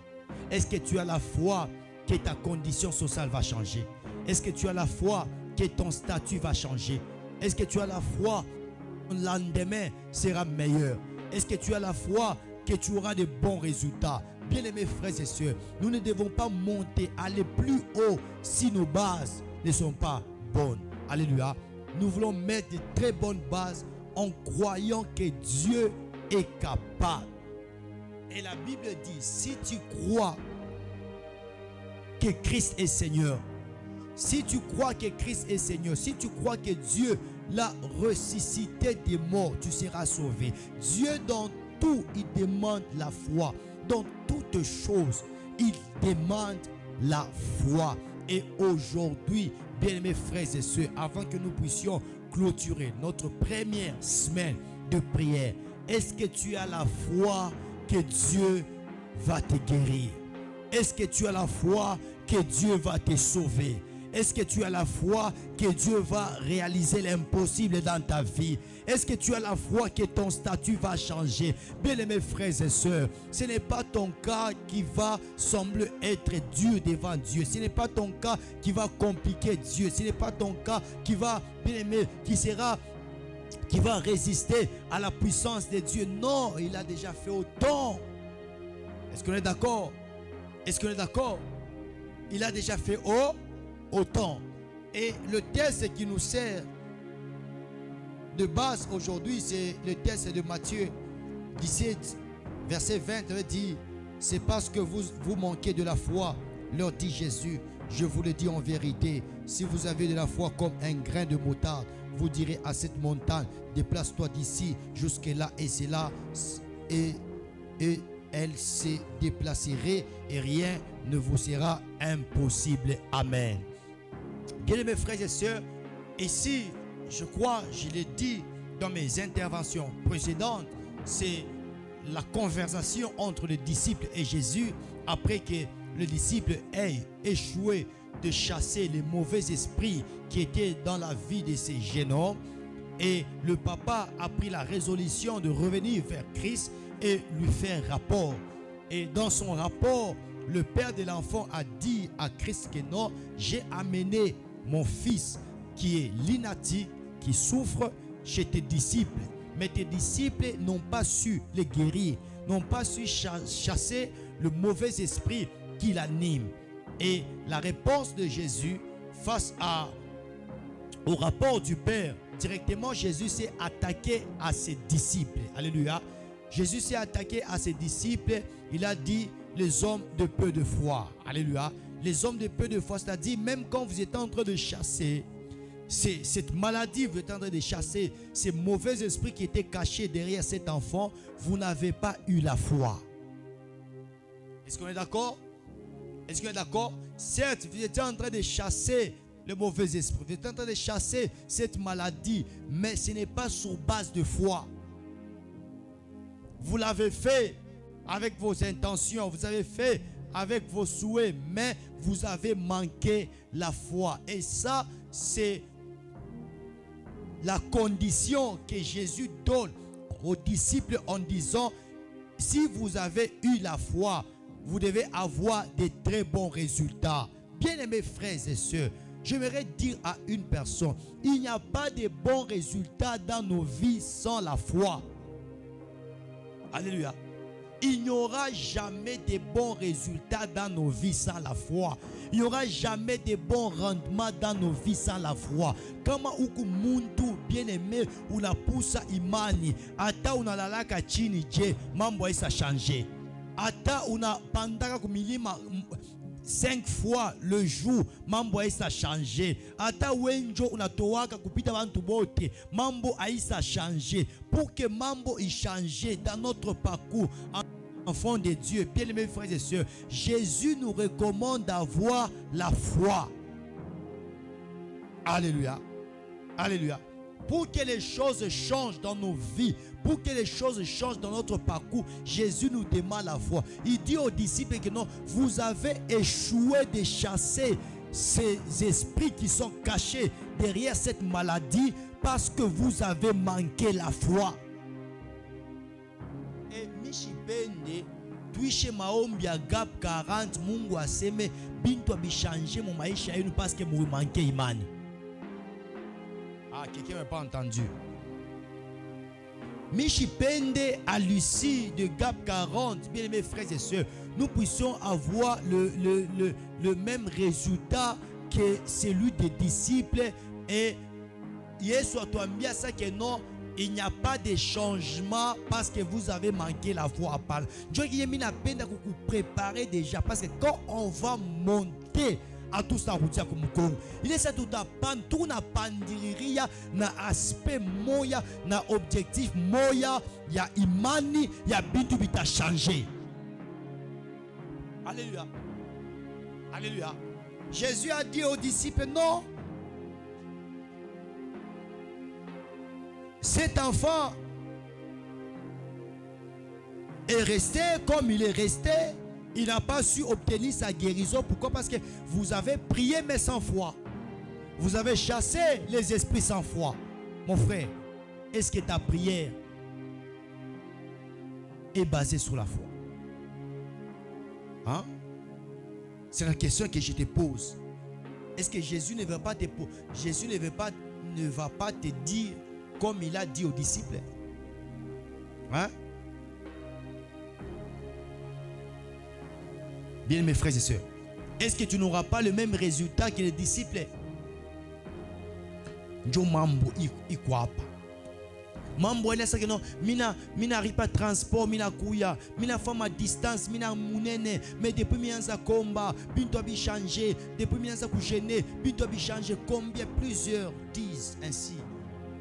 Est-ce que tu as la foi que ta condition sociale va changer? Est-ce que tu as la foi que ton statut va changer? Est-ce que tu as la foi que ton lendemain sera meilleur? Est-ce que tu as la foi que tu auras de bons résultats? Bien-aimés frères et sœurs, nous ne devons pas monter, aller plus haut si nos bases ne sont pas bonnes. Alléluia. Nous voulons mettre de très bonnes bases en croyant que Dieu est capable. Et la Bible dit, si tu crois que Christ est Seigneur, si tu crois que Christ est Seigneur, si tu crois que Dieu l'a ressuscité des morts, tu seras sauvé. Dieu dans tout, il demande la foi. Dans toutes choses, il demande la foi. Et aujourd'hui, bien-aimés frères et sœurs, avant que nous puissions clôturer notre première semaine de prière, est-ce que tu as la foi que Dieu va te guérir? Est-ce que tu as la foi que Dieu va te sauver? Est-ce que tu as la foi que Dieu va réaliser l'impossible dans ta vie? Est-ce que tu as la foi que ton statut va changer? Bien-aimés frères et sœurs, ce n'est pas ton cas qui va sembler être dur devant Dieu. Ce n'est pas ton cas qui va compliquer Dieu. Ce n'est pas ton cas qui va, bien-aimé, qui va résister à la puissance de Dieu. Non, il a déjà fait autant. Est-ce qu'on est d'accord? Est-ce qu'on est d'accord? Il a déjà fait autant. Et le texte qui nous sert de base aujourd'hui, c'est le texte de Matthieu 17, verset 20, il dit, c'est parce que vous manquez de la foi, leur dit Jésus, je vous le dis en vérité, si vous avez de la foi comme un grain de moutarde, vous direz à cette montagne, déplace-toi d'ici jusque là et c'est là, et elle se déplacerait et rien ne vous sera impossible. Amen. Bien mes frères et sœurs, ici, je crois, je l'ai dit dans mes interventions précédentes, c'est la conversation entre le disciple et Jésus après que le disciple ait échoué de chasser les mauvais esprits qui étaient dans la vie de ces jeunes hommes. Et le papa a pris la résolution de revenir vers Christ et lui faire rapport. Et dans son rapport, le père de l'enfant a dit à Christ que non, j'ai amené mon fils qui est lunatique, qui souffre chez tes disciples. Mais tes disciples n'ont pas su les guérir, n'ont pas su chasser le mauvais esprit qui l'anime. Et la réponse de Jésus face au rapport du Père, directement Jésus s'est attaqué à ses disciples. Alléluia. Jésus s'est attaqué à ses disciples. Il a dit les hommes de peu de foi. Alléluia. Les hommes de peu de foi, c'est-à-dire même quand vous êtes en train de chasser cette maladie, vous êtes en train de chasser ces mauvais esprits qui étaient cachés derrière cet enfant, vous n'avez pas eu la foi. Est-ce qu'on est d'accord? Est-ce qu'on est d'accord? Certes, vous étiez en train de chasser le mauvais esprit, vous êtes en train de chasser cette maladie, mais ce n'est pas sur base de foi. Vous l'avez fait avec vos intentions, vous avez fait avec vos souhaits, mais vous avez manqué la foi. Et ça, c'est la condition que Jésus donne aux disciples en disant, si vous avez eu la foi, vous devez avoir de très bons résultats. Bien-aimés frères et sœurs, j'aimerais dire à une personne, il n'y a pas de bons résultats dans nos vies sans la foi. Alléluia. Il n'y aura jamais de bons résultats dans nos vies sans la foi. Il n'y aura jamais de bons rendements dans nos vies sans la foi. Kama uku muntu bien-aimé unapusa imani, ata unalalaka chini je, mambo haisa changer. Ata unapandaka kumilima 5 fois le jour, mambo haisa changer. Ata wenjo unatowaka kupita bantu bote, mambo haisa changer. Pour que mambo y change dans notre parcours, enfants de Dieu, bien-aimés frères et sœurs, Jésus nous recommande d'avoir la foi. Alléluia. Alléluia. Pour que les choses changent dans nos vies, pour que les choses changent dans notre parcours, Jésus nous demande la foi. Il dit aux disciples que non, vous avez échoué de chasser ces esprits qui sont cachés derrière cette maladie parce que vous avez manqué la foi. Et Michipende, tuishe maombi ya gap 40, Mungu aseme bintu abishanje mu maisha yenu parce que vous manquez imani. Ah, quelqu'un n'a pas entendu. Michipende à Lucie de Gap 40, bien mes frères et sœurs, nous puissions avoir le même résultat que celui des disciples. Et Yesu atuambia ça que non, il n'y a pas de changement parce que vous avez manqué la foi à parler. Dieu qui est mis la peine de vous préparer déjà parce que quand on va monter à tout ça, il est ça tout à pan, tout na pandiriria, na aspect moya, na objectif moya, ya imani, ya bintu bita changé. Alléluia. Alléluia. Jésus a dit aux disciples non. Cet enfant est resté comme il est resté. Il n'a pas su obtenir sa guérison. Pourquoi? Parce que vous avez prié mais sans foi. Vous avez chassé les esprits sans foi. Mon frère, est-ce que ta prière est basée sur la foi? Hein? C'est la question que je te pose. Est-ce que Jésus ne va pas te poser? Jésus ne va pas te dire comme il a dit aux disciples. Hein? Bien mes frères et sœurs, est-ce que tu n'auras pas le même résultat que les disciples? Njo mambo ikwapa. Mambo ene sa que non, mina ripa transport, mina kuya, mina femme à distance, mina munene, mais depuis mianza komba, binto abi changer, depuis mianza kujene, binto abi changer, combien plusieurs disent ainsi.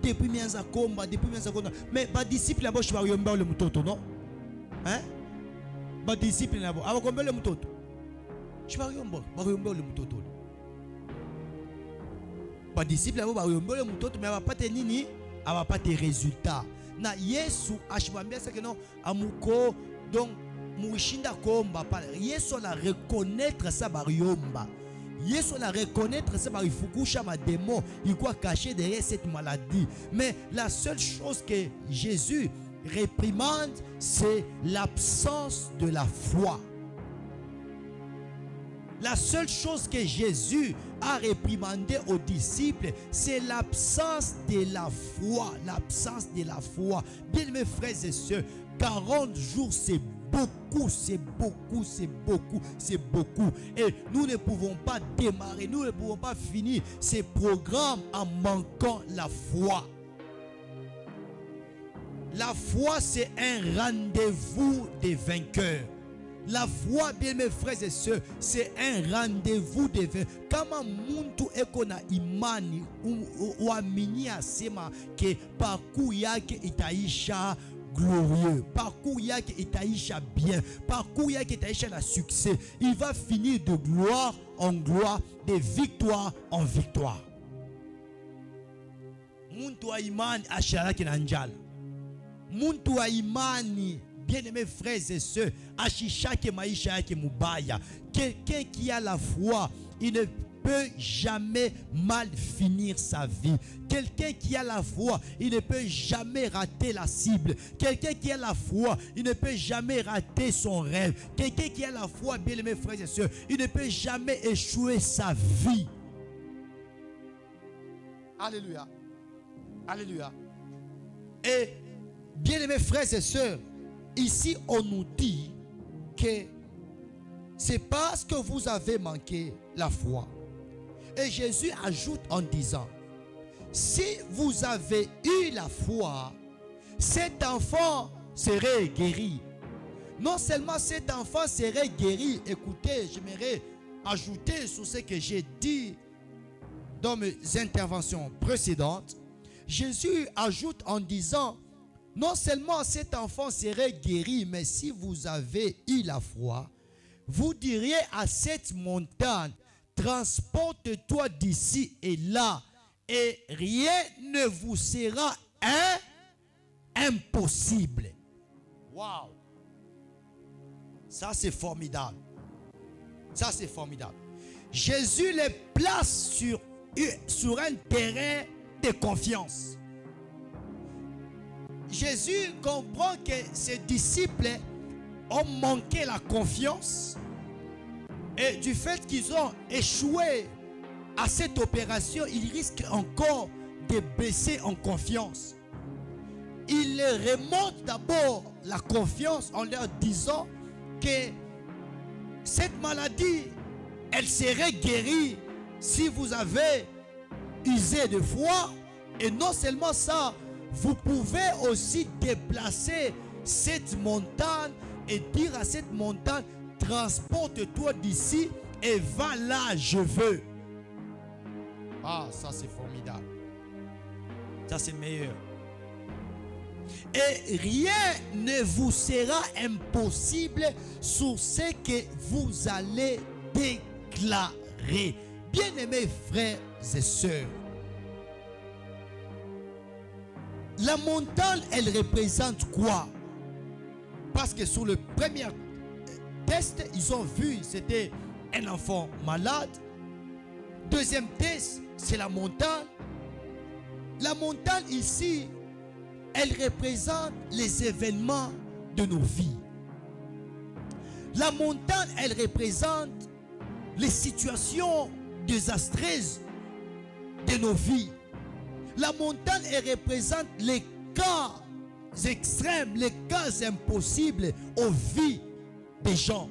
Depuis mianza komba, depuis mianza komba, mais pas disciple là-bas je vais yomba le mutoto non? Hein? ba disciple nabo abakombele mutoto chibayombo bayombole mutoto ba disciple nabo bayombole mutoto mais abapate nini abapate résultat na Yesu ashibambia ça que non amuko donc muishinda komba pala Yesu la reconnaître ça bayomba Yesu la reconnaître ça barifukusha ma démon il quoi caché derrière cette maladie mais la seule chose que Jésus réprimande, c'est l'absence de la foi. La seule chose que Jésus a réprimandé aux disciples, c'est l'absence de la foi. L'absence de la foi. Bien mes frères et sœurs, 40 jours, c'est beaucoup, c'est beaucoup, c'est beaucoup, c'est beaucoup. Et nous ne pouvons pas démarrer, nous ne pouvons pas finir ces programmes en manquant la foi. La foi, c'est un rendez-vous des vainqueurs. La foi, bien mes frères et sœurs, c'est un rendez-vous des vainqueurs. Kama muntu eko na imani uamini asema ke parcours yake itaisha glorieux, parcours yake itaisha bien, parcours yake itaisha la succès. Il va finir de gloire en gloire, de victoire en victoire. Muntu wa imani asharaki na njala. Muntu wa imani, bien-aimés frères et sœurs, ashishake maisha yake mubaya. Quelqu'un qui a la foi, il ne peut jamais mal finir sa vie. Quelqu'un qui a la foi, il ne peut jamais rater la cible. Quelqu'un qui a la foi, il ne peut jamais rater son rêve. Quelqu'un qui a la foi, bien-aimés frères et sœurs, il ne peut jamais échouer sa vie. Alléluia. Alléluia. Et bien-aimés frères et sœurs, ici on nous dit que c'est parce que vous avez manqué la foi. Et Jésus ajoute en disant, si vous avez eu la foi, cet enfant serait guéri. Non seulement cet enfant serait guéri, écoutez, j'aimerais ajouter sur ce que j'ai dit dans mes interventions précédentes. Jésus ajoute en disant, non seulement cet enfant serait guéri, mais si vous avez eu la foi, vous diriez à cette montagne, transporte-toi d'ici et là, et rien ne vous sera impossible. Waouh! Ça c'est formidable. Ça c'est formidable. Jésus les place sur un terrain de confiance. Jésus comprend que ses disciples ont manqué la confiance et du fait qu'ils ont échoué à cette opération, ils risquent encore de baisser en confiance. Il leur remonte d'abord la confiance en leur disant que cette maladie, elle serait guérie si vous avez usé de foi. Et non seulement ça, vous pouvez aussi déplacer cette montagne et dire à cette montagne, transporte-toi d'ici et va là, je veux. Ah, ça c'est formidable. Ça c'est meilleur. Et rien ne vous sera impossible sur ce que vous allez déclarer. Bien-aimés frères et sœurs, la montagne, elle représente quoi? Parce que sur le premier test, ils ont vu, c'était un enfant malade. Deuxième test, c'est la montagne. La montagne ici, elle représente les événements de nos vies. La montagne, elle représente les situations désastreuses de nos vies. La montagne, elle représente les cas extrêmes, les cas impossibles aux vies des gens.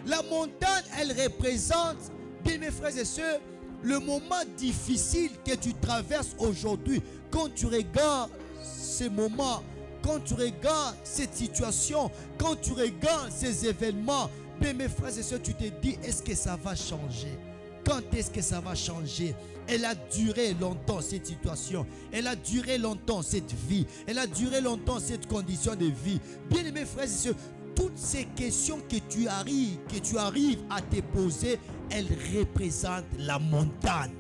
La montagne, elle représente, bien mes frères et sœurs, le moment difficile que tu traverses aujourd'hui. Quand tu regardes ces moments, quand tu regardes cette situation, quand tu regardes ces événements, bien mes frères et sœurs, tu te dis, est-ce que ça va changer? Quand est-ce que ça va changer? Elle a duré longtemps cette situation. Elle a duré longtemps cette vie. Elle a duré longtemps cette condition de vie. Bien aimés frères et sœurs, toutes ces questions que tu arrives à te poser, elles représentent la montagne.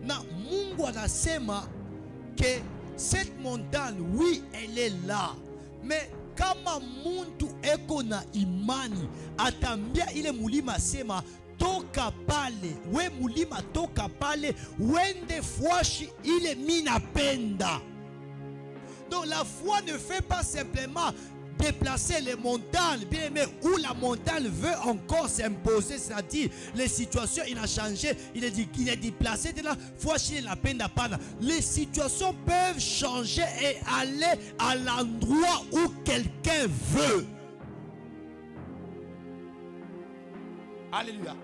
Na Mungu anasema que cette montagne, oui, elle est là. Mais kama muntu eko na imani, atambia ile mulima sema, toka pale, we mulima toka pale, wende fwashi ile minapenda. Donc la foi ne fait pas simplement déplacer les montagnes, bien aimé, où la montagne veut encore s'imposer, c'est-à-dire les situations, il a changé, il est déplacé de la foi chez la peine d'apprendre. Les situations peuvent changer et aller à l'endroit où quelqu'un veut. Alléluia.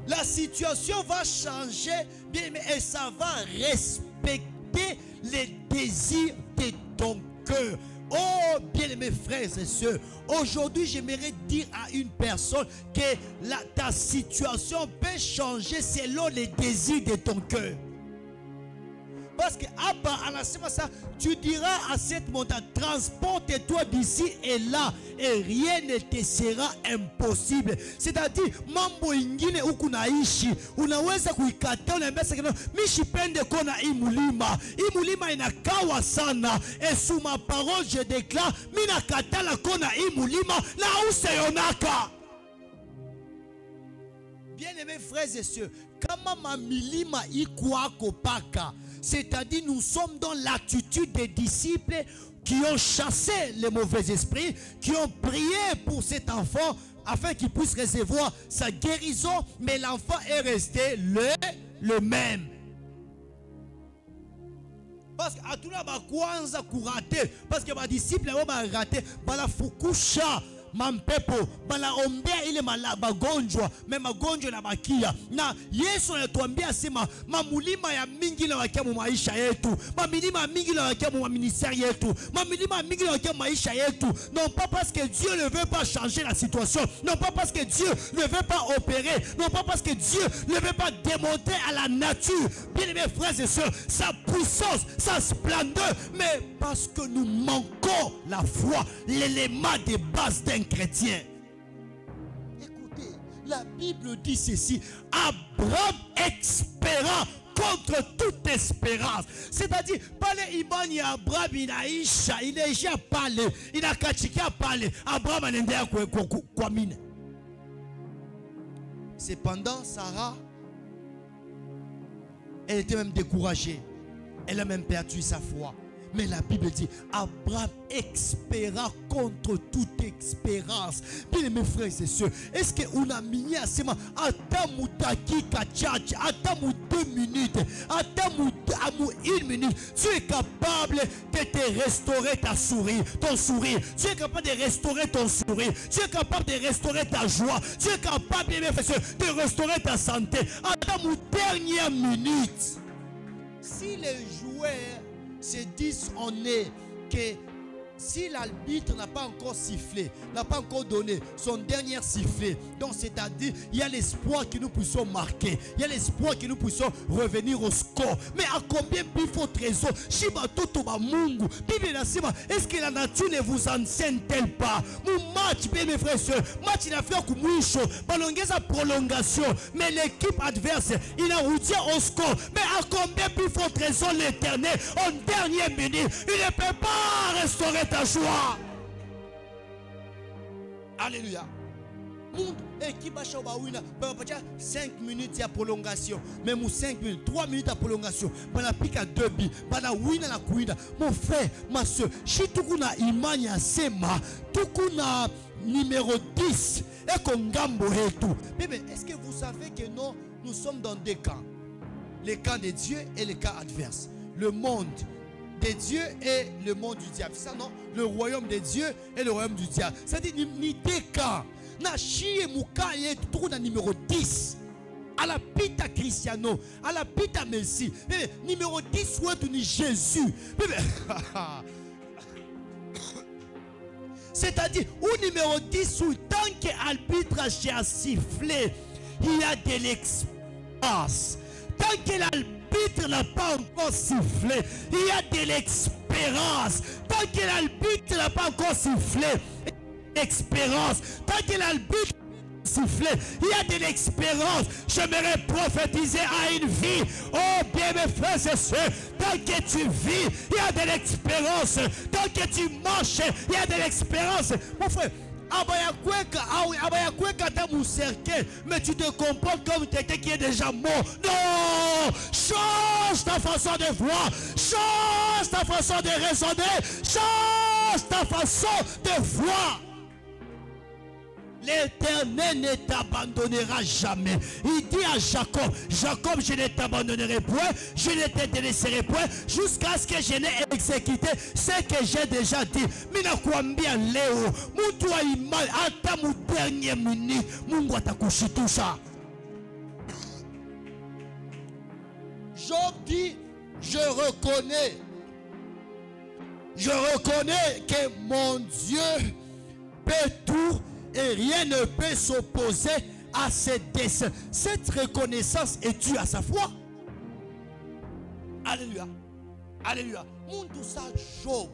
La situation va changer, bien aimé, et ça va respecter les désirs de ton cœur. Oh, bien-aimés frères et sœurs, aujourd'hui j'aimerais dire à une personne que ta situation peut changer selon les désirs de ton cœur. Parce que tu diras à cette montagne, transporte-toi d'ici et là, et rien ne te sera impossible. C'est-à-dire, mambo ingine ukunaishi, unaweza kuikata, unaambia mishi pende kona imulima. Imulima inakawa sana. Et sous ma parole, je déclare, mina katala kona imulima, na useyonaka. Bien-aimés frères et sœurs, kama mamilima ikuako paka, c'est-à-dire nous sommes dans l'attitude des disciples qui ont chassé les mauvais esprits, qui ont prié pour cet enfant afin qu'il puisse recevoir sa guérison, mais l'enfant est resté le même. Parce que à tout le monde, parce que les disciples ont raté, bala fukusha. Mampepo bala ombea ile magonjwa me magonjwa na bakia na Yesu anatuambia sema mamulima ya mingi na wakia mu maisha yetu, mamilima mingi na wakia mu ministère yetu, mamilima mingi na wakia maisha yetu, non pas parce que Dieu ne veut pas changer la situation, non pas parce que Dieu ne veut pas opérer, non pas parce que Dieu ne veut pas démontrer à la nature, bien aimés frères et sœurs, sa puissance, sa splendeur, mais parce que nous manquons la foi, l'élément de base d'un chrétien. Écoutez, la Bible dit ceci: Abraham espéra contre toute espérance. C'est-à-dire, parler imani ya Abraham inaisha, inaisha pale, inakachikia pale, Abraham anaendea kwa mine. Cependant, Sarah, elle était même découragée. Elle a même perdu sa foi. Mais la Bible dit, Abraham espéra contre toute espérance. Bien mes frères et sœurs, est-ce que on a mis à ce moment, attends dakika chache, attends 2 minutes, attends 1 minute, tu es capable de te restaurer ton sourire. Tu es capable de restaurer ton sourire. Tu es capable de restaurer ta joie. Tu es capable, bien mes frères et sœurs, de restaurer ta santé. Attends dernière minute. Si les joueurs se disent en est que si l'arbitre n'a pas encore sifflé, n'a pas encore donné son dernier sifflet, donc c'est-à-dire il y a l'espoir que nous puissions marquer, il y a l'espoir que nous puissions revenir au score. Mais à combien il faut trésor? Shiba toto ba mungu. Bible nasema, est-ce que la nature ne vous enseigne-t-elle pas? Mon match, bien mes frères et sœurs, match il a fait comme mouicho, balongeza prolongation, mais l'équipe adverse il a routié au score. Mais à combien il faut trésor l'Éternel en dernière minute? Il ne peut pas restaurer ta joie. Alléluia. Monde équipe a chawawina, 5 minutes de prolongation, même 5 minutes, 3 minutes de prolongation, bana pika 2 bi, bana wina la kuina. Mon frère, ma soeur, si tu kuna imani ya sema, tu kuna numéro 10 et kongambo hetu. Mais est-ce que vous savez que nous sommes dans 2 camps? Le camp de Dieu et le camp adverse. Le monde de Dieu et le monde du diable. C'est ça, non? Le royaume de Dieu et le royaume du diable. C'est-à-dire, ni 2 camps. Na chie muka ye tout na numéro 10. À la pita Cristiano, à la pita Messi. Numéro 10 ou ni Jésus. C'est-à-dire, au numéro 10 ou tant que l'arbitre a sifflé, il y a de l'espace. Tant que l'arbitre l'arbitre n'a pas encore sifflé, il y a de l'expérience. Tant que l'arbitre n'a pas encore sifflé, expérience. Tant que l'arbitre sifflé, il y a de l'expérience. J'aimerais prophétiser à une vie. Oh bien mes frères et sœurs, tant que tu vis, il y a de l'expérience. Tant que tu marches, il y a de l'expérience. Mon frère, mais tu te comportes comme quelqu'un qui est déjà mort. Non! Change ta façon de voir. Change ta façon de raisonner. Change ta façon de voir. L'Éternel ne t'abandonnera jamais. Il dit à Jacob, Jacob, je ne t'abandonnerai point, je ne te délaisserai point, jusqu'à ce que je n'ai exécuté ce que j'ai déjà dit. Minakuambia leo, mtu wa imani, hata mu dernier minute, Mungu atakushitusha. Job dit, je reconnais que mon Dieu peut tout et rien ne peut s'opposer à ses desseins. Cette reconnaissance est due à sa foi. Alléluia. Alléluia. Mon tout ça, Job,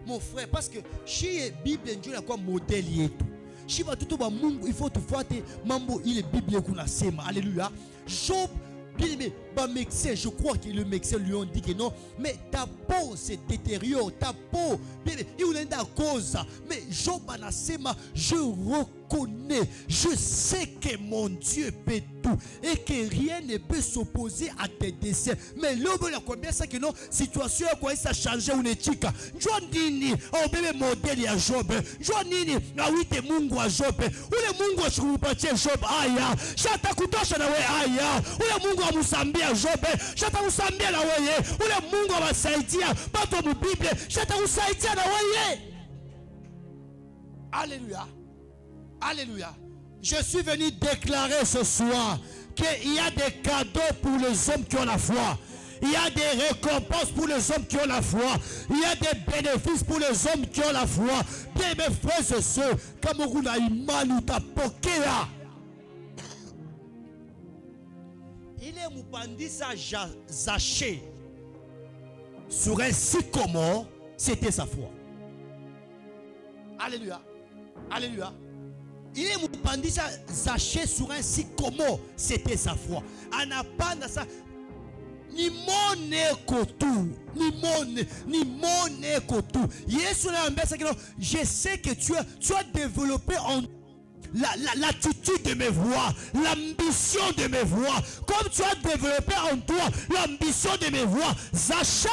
mon frère, parce que chez Bible, Dieu a quoi modèle yetu. Chez tout Mungu, il faut te voir mambo, il est Bible kuna sema. Alléluia. Job, bien aimé, médecin, je crois que le médecin lui ont dit que non, mais ta peau se détériore, ta peau, bien aimé, il est à cause. Mais Job Anasema, je reconnais, je sais que mon Dieu peut tout et que rien ne peut s'opposer à tes desseins. Mais l'homme a combien ça que non, situation a quoi ça change ou ne tika. Joa nini, oh bébé modèle ya Job. Joa nini, na wite Mungu wa Job. Ule Mungu wa shukupatia Job aya. Shata kutosha na we aya. Ule Mungu wa musambia Job. Shata musambia na weye. Ule Mungu wa wasaidia. Bato mu Bible. Shata usaidia na weye. Alléluia. Alléluia. Je suis venu déclarer ce soir qu'il y a des cadeaux pour les hommes qui ont la foi. Il y a des récompenses pour les hommes qui ont la foi. Il y a des bénéfices pour les hommes qui ont la foi. Bien mes frères et sœurs, comme on a imani utapokea. Il est Moupandisa Zaché sur un sycomore, c'était sa foi. Alléluia. Alléluia. Il est Moupandisa Zaché sur un sycomore, c'était sa foi. Anapanda ça. Ni mon kotu, ni mon kotu. Yesu na ambesa que je sais que tu as développé en l'attitude de mes voix, l'ambition de mes voix, comme tu as développé en toi l'ambition de mes voix. Zaché,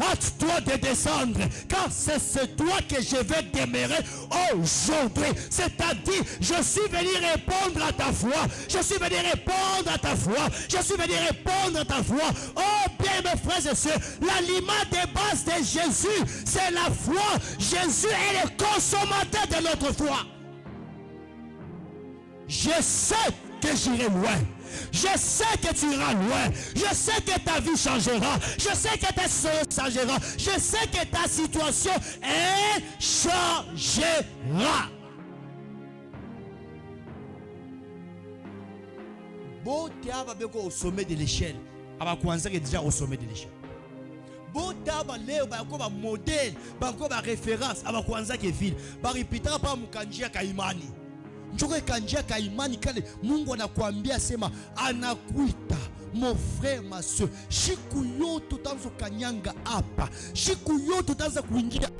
hâte-toi de descendre, car c'est toi que je vais demeurer aujourd'hui. C'est-à-dire, je suis venu répondre à ta foi, je suis venu répondre à ta foi, je suis venu répondre à ta foi. Oh bien mes frères et sœurs, l'aliment de base de Jésus, c'est la foi. Jésus est le consommateur de notre foi. Je sais que j'irai loin. Je sais que tu iras loin. Je sais que ta vie changera. Je sais que ta situation changera. Je sais que ta situation changera. Bon, tu as au sommet de l'échelle. Abakuanza est déjà au sommet de l'échelle. Bon, tu as un modèle, un référence. Abakuanza qui est ville. Baripita pa mukanjia kaimani. Njoke kanjia kaimani kale Mungu anakuambia sema anakuita mon frère ma soeur. Siku yote utaanza kanyanga hapa. Siku yote utaanza kuingia.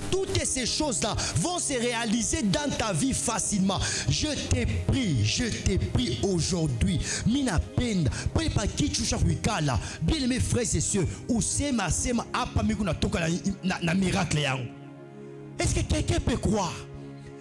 Toutes ces choses-là vont se réaliser dans ta vie facilement. Je t'ai pris aujourd'hui. Mina penda. Pas qui tu cherches là. Bien aimés frères et sœurs, ou sema apa mikuna toka na miracle yangu. Est-ce que quelqu'un peut croire?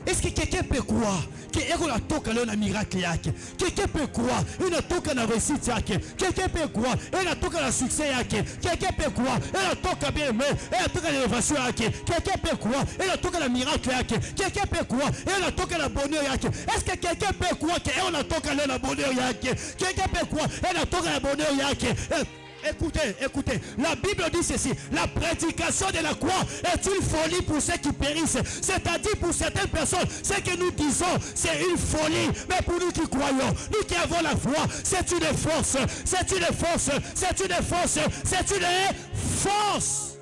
Est-ce que quelqu'un peut croire que a toka leo na miracle yake? Quelqu'un peut croire il a toka na réussite yake? Quelqu'un peut croire il a toka na succès yake? Quelqu'un peut croire il a toka bien aimé, il a toka na élévation yake? Quelqu'un peut croire il a toka na miracle yake? Quelqu'un peut croire il a toka na bonheur yake? Est-ce que quelqu'un peut croire que on a toka leo na bonheur yake? Quelqu'un peut croire il a toka na bonheur yake? Écoutez, la Bible dit ceci: la prédication de la croix est une folie pour ceux qui périssent. C'est-à-dire pour certaines personnes, ce que nous disons, c'est une folie. Mais pour nous qui croyons, nous qui avons la foi, c'est une force. C'est une force. C'est une force. C'est une force.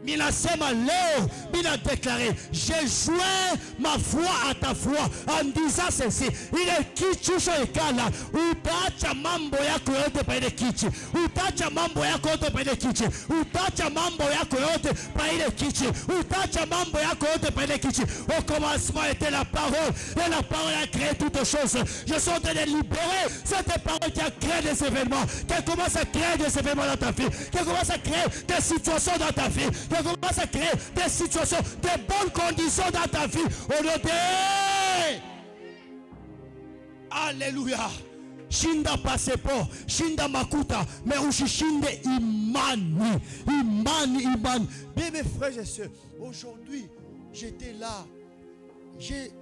Minasema leo, Mina déclaré, j'ai joint ma foi à ta foi en disant ceci: il est kichusho ekala, utacha mambo yako yote pa ile kichi, utacha mambo yako yote pa ile kichi, utacha mambo yako yote pa ile kichi, utacha mambo yako yote pa ile kichi. Au commencement était la parole, et la parole a créé toutes choses. Je suis en train de libérer cette parole qui a créé des événements, qui commence à créer des événements dans ta vie, qui commence à créer des situations dans ta vie, qui commence à créer des situations, des bonnes conditions dans ta vie. Au nom de... Alléluia. Shinda passeport, shinda makuta, mais ushishinde imani. Bien mes frères et sœurs, aujourd'hui, j'étais là. J'ai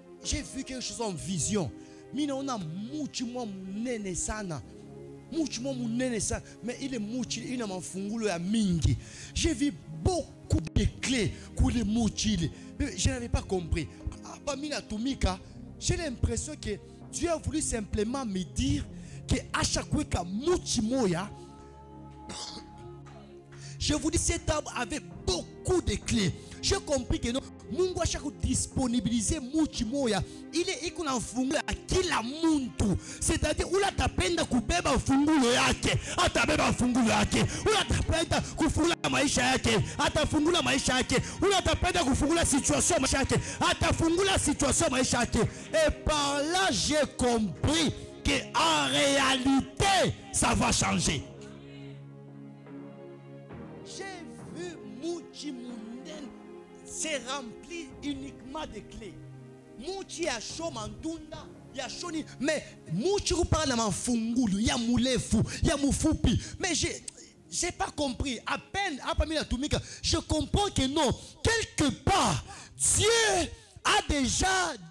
vu quelque chose en vision. Mina on a muchimo munene sana. Muchimo munene sana, mais il est muchi, il a mafungulo ya mingi. J'ai vu beaucoup de clés pour les mouchili. Je n'avais pas compris. J'ai l'impression que Dieu a voulu simplement me dire que à chaque fois que Mouchimoya, je vous dis, cet arbre avait beaucoup de clés. J'ai compris que non, Mungu a chaque disponibiliser Mouchimoya. Il est ikuna fungulo ya kila muntu. C'est-à-dire ula tapenda kubeba fungulo yake, atabeba fungulo yake. Ula tapenda kufungula maisha yake, atafungula maisha yake. Ula tapenda kufungula situation maisha yake, atafungula situation maisha yake. Et par là j'ai compris que en réalité ça va changer. J'ai vu Mouchimunden se remplir uniquement de clés. Mouchi ya show mandunda ya shoni, mais Mouchi parle na mafungulu ya mulefu ya mufupi. Mais j'ai pas compris. À peine je comprends que non, quelque part Dieu a déjà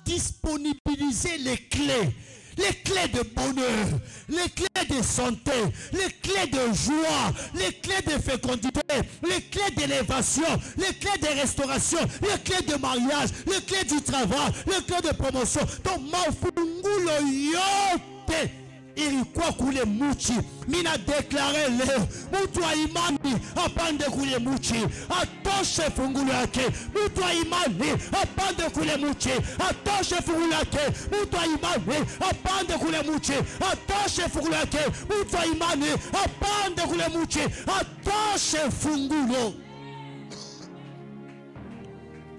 disponibilisé les clés. Les clés de bonheur, les clés de santé, les clés de joie, les clés de fécondité, les clés d'élévation, les clés de restauration, les clés de mariage, les clés du travail, les clés de promotion. Donc, mafungulo yote ilikuwa kule Muchi. Mina déclaré leo, mtu wa imani apande kule Muchi, atoshe fungulo yake. Mtu wa imani apande kule Muchi, atoshe fungulo yake. Mtu wa imani apande kule Muchi, atoshe fungulo yake. Mtu wa imani apande kule Muchi, atoshe fungulo.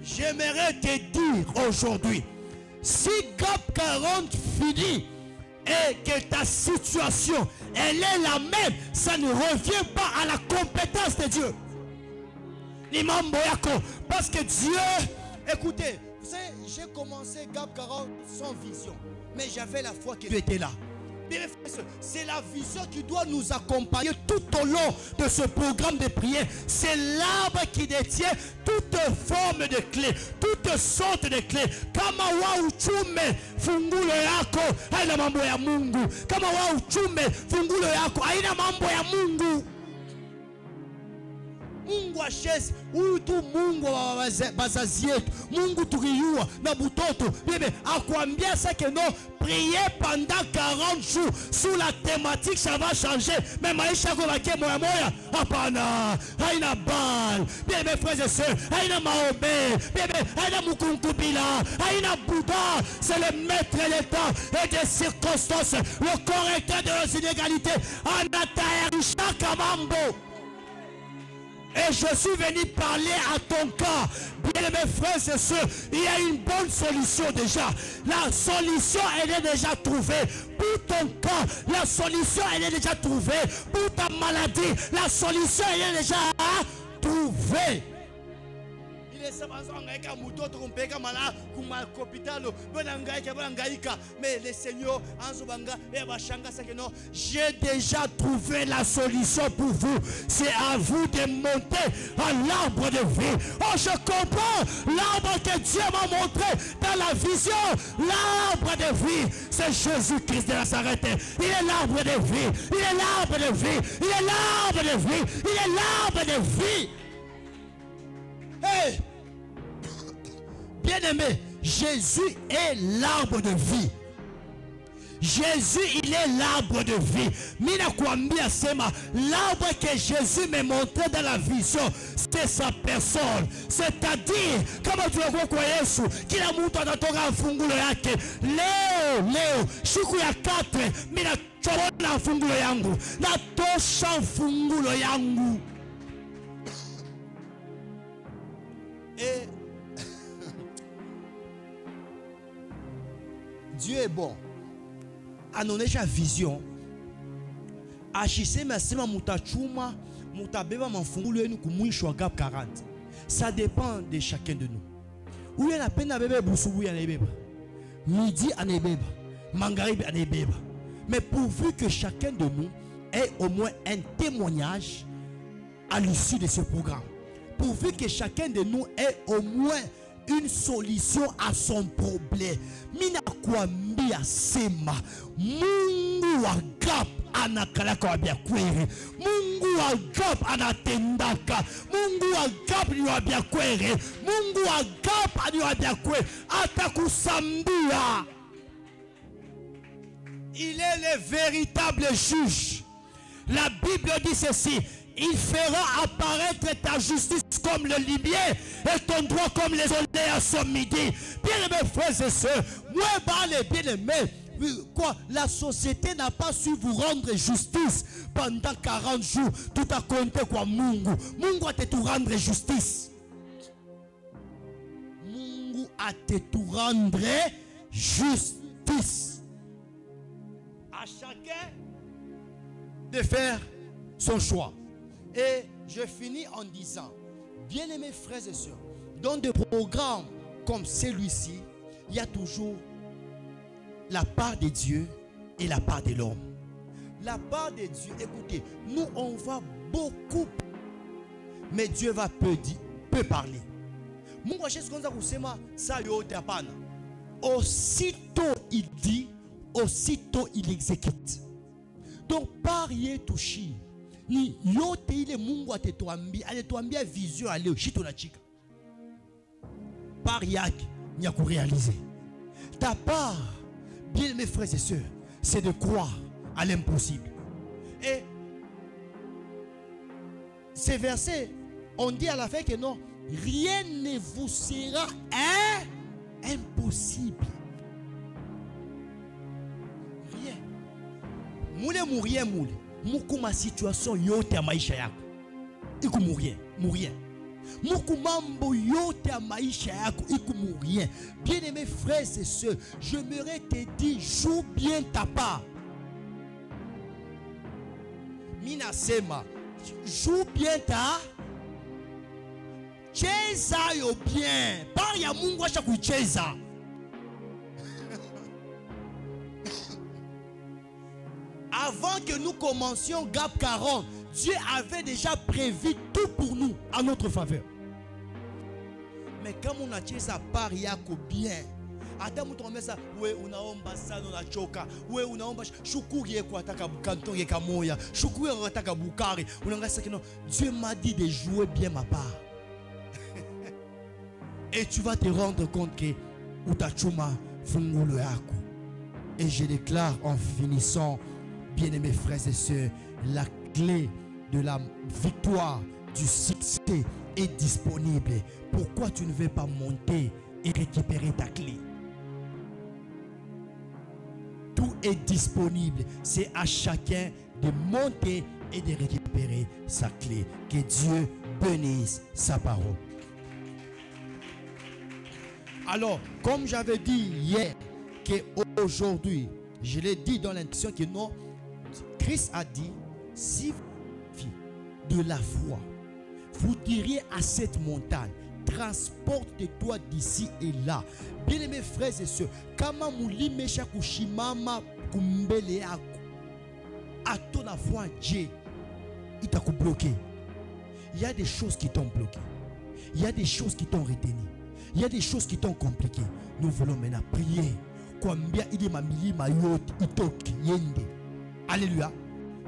J'aimerais te dire aujourd'hui, si GAP 40 finit et que ta situation, elle est la même, ça ne revient pas à la compétence de Dieu. Parce que Dieu, écoutez, vous savez, j'ai commencé GAP 40 sans vision, mais j'avais la foi que Dieu était là. C'est la vision qui doit nous accompagner tout au long de ce programme de prière. C'est l'arbre qui détient toute forme de clé, toutes sortes de clés. Kama wa uchume fungulo yako haina mambo ya Mungu. Kama wa uchume fungulo yako haina mambo ya Mungu. Mungu acheze huyu tu, Mungu wa bazazi yetu, Mungu tukiyua na butoto. Bébé, akwambia ça que non, prier pendant 40 jours sous la thématique ça va changer. Mais maisha yako baki moya moya, hapana, haina bal. Bébé frères et sœurs, haina maombe, bébé haina mukunkubila, haina Bouddha, c'est le maître de temps et des circonstances, le correcteur de nos inégalités. Anatayarisha kamambo. Et je suis venu parler à ton cas. Bien mes frères et sœurs, il y a une bonne solution déjà. La solution, elle est déjà trouvée. Pour ton cas, la solution, elle est déjà trouvée. Pour ta maladie, la solution, elle est déjà trouvée. Mais le Seigneur, j'ai déjà trouvé la solution pour vous. C'est à vous de monter à l'arbre de vie. Oh, je comprends l'arbre que Dieu m'a montré dans la vision. L'arbre de vie, c'est Jésus-Christ de Nazareth. Il est l'arbre de vie. Il est l'arbre de vie. Il est l'arbre de vie. Il est l'arbre de vie. Hey! Bien-aimé, Jésus est l'arbre de vie. Jésus, il est l'arbre de vie. L'arbre que Jésus m'a montré dans la vision, c'est sa personne. C'est-à-dire, comme tu le vois, Yesu, qu'il a montré dans ton fungulo yake. Leo, shiku ya 4, mina chorona fungulo yangu. Na tosha fungulo yangu. Et Dieu est bon. Anonesha vision. Achise masema mutachuma, mutabeba mafungulo yenu kumwisho wa gap 40. Ça dépend de chacun de nous. Ou y a peine à bébé boussoubou ya beba. Midi à beba. Mangaribi à beba. Mais pourvu que chacun de nous ait au moins un témoignage à l'issue de ce programme. Pourvu que chacun de nous ait au moins une solution à son problème. Mina kwambia sema Mungu wa gap anakalaka wabia kwere. Mungu wa gap anatendaka. Mungu wa gap ni wabia kwere. Mungu wa gap ni wabia kwere. Atakusambia. Il est le véritable juge. La Bible dit ceci. Il fera apparaître ta justice comme le limier et ton droit comme les soleils à son midi. Bien-aimés frères et sœurs, moi, bien-aimés, quoi, la société n'a pas su vous rendre justice pendant 40 jours. Tout a compté quoi, Mungu. Mungu a te tout rendre justice. Mungu a te tout rendre justice. À chacun de faire son choix. Et je finis en disant, bien-aimés frères et sœurs, dans des programmes comme celui-ci, il y a toujours la part de Dieu et la part de l'homme. La part de Dieu, écoutez, nous on va beaucoup, mais Dieu va peu parler. Aussitôt il dit, aussitôt il exécute. Donc par Yétouchi, ni yote ile Mungu atetuambia vision ya leo shito na chika. Par yake ni ya kuréaliser. Ta part, bien mes frères et sœurs, c'est de croire à l'impossible. Et ces versets, on dit à la fin que non, rien ne vous sera impossible. Rien. Moule mourir moule. Mukuma situation yote ya maisha yako iku mourir. Mukumambo yote ya maisha yako iku mourir. Bien-aimés frères et sœurs, j'aimerais te dire, joue bien ta part. Mina sema, joue bien ta. Cheza yo bien. Par ya Mungu acha kucheza. Avant que nous commencions GAP 40, Dieu avait déjà prévu tout pour nous, à notre faveur. Mais quand on a tiré sa part, il y a bien. Attends, on met ça, ouais, on a ambassade, on a choka, ouais, on a ambassade, choukourie quoi, taka bukanton yeka moya, choukourie taka bukari, on a ça que non. Dieu m'a dit de jouer bien ma part. Et tu vas te rendre compte que utachuma fungulu yako. Et je déclare en finissant, bien-aimés frères et sœurs, la clé de la victoire, du succès est disponible. Pourquoi tu ne veux pas monter et récupérer ta clé? Tout est disponible. C'est à chacun de monter et de récupérer sa clé. Que Dieu bénisse sa parole. Alors, comme j'avais dit hier, qu'aujourd'hui, je l'ai dit dans l'intention que non, Christ a dit, si vous de la foi, vous diriez à cette montagne, transporte-toi d'ici et là. Bien-aimés frères et sœurs, kama mulimesha kushimama kumbele yako, ato la foi en Dieu, il t'a bloqué. Il y a des choses qui t'ont bloqué. Il y a des choses qui t'ont retenu. Il y a des choses qui t'ont compliqué. Nous voulons maintenant prier. Combien il est ma milima yote itoki yende. Alléluia.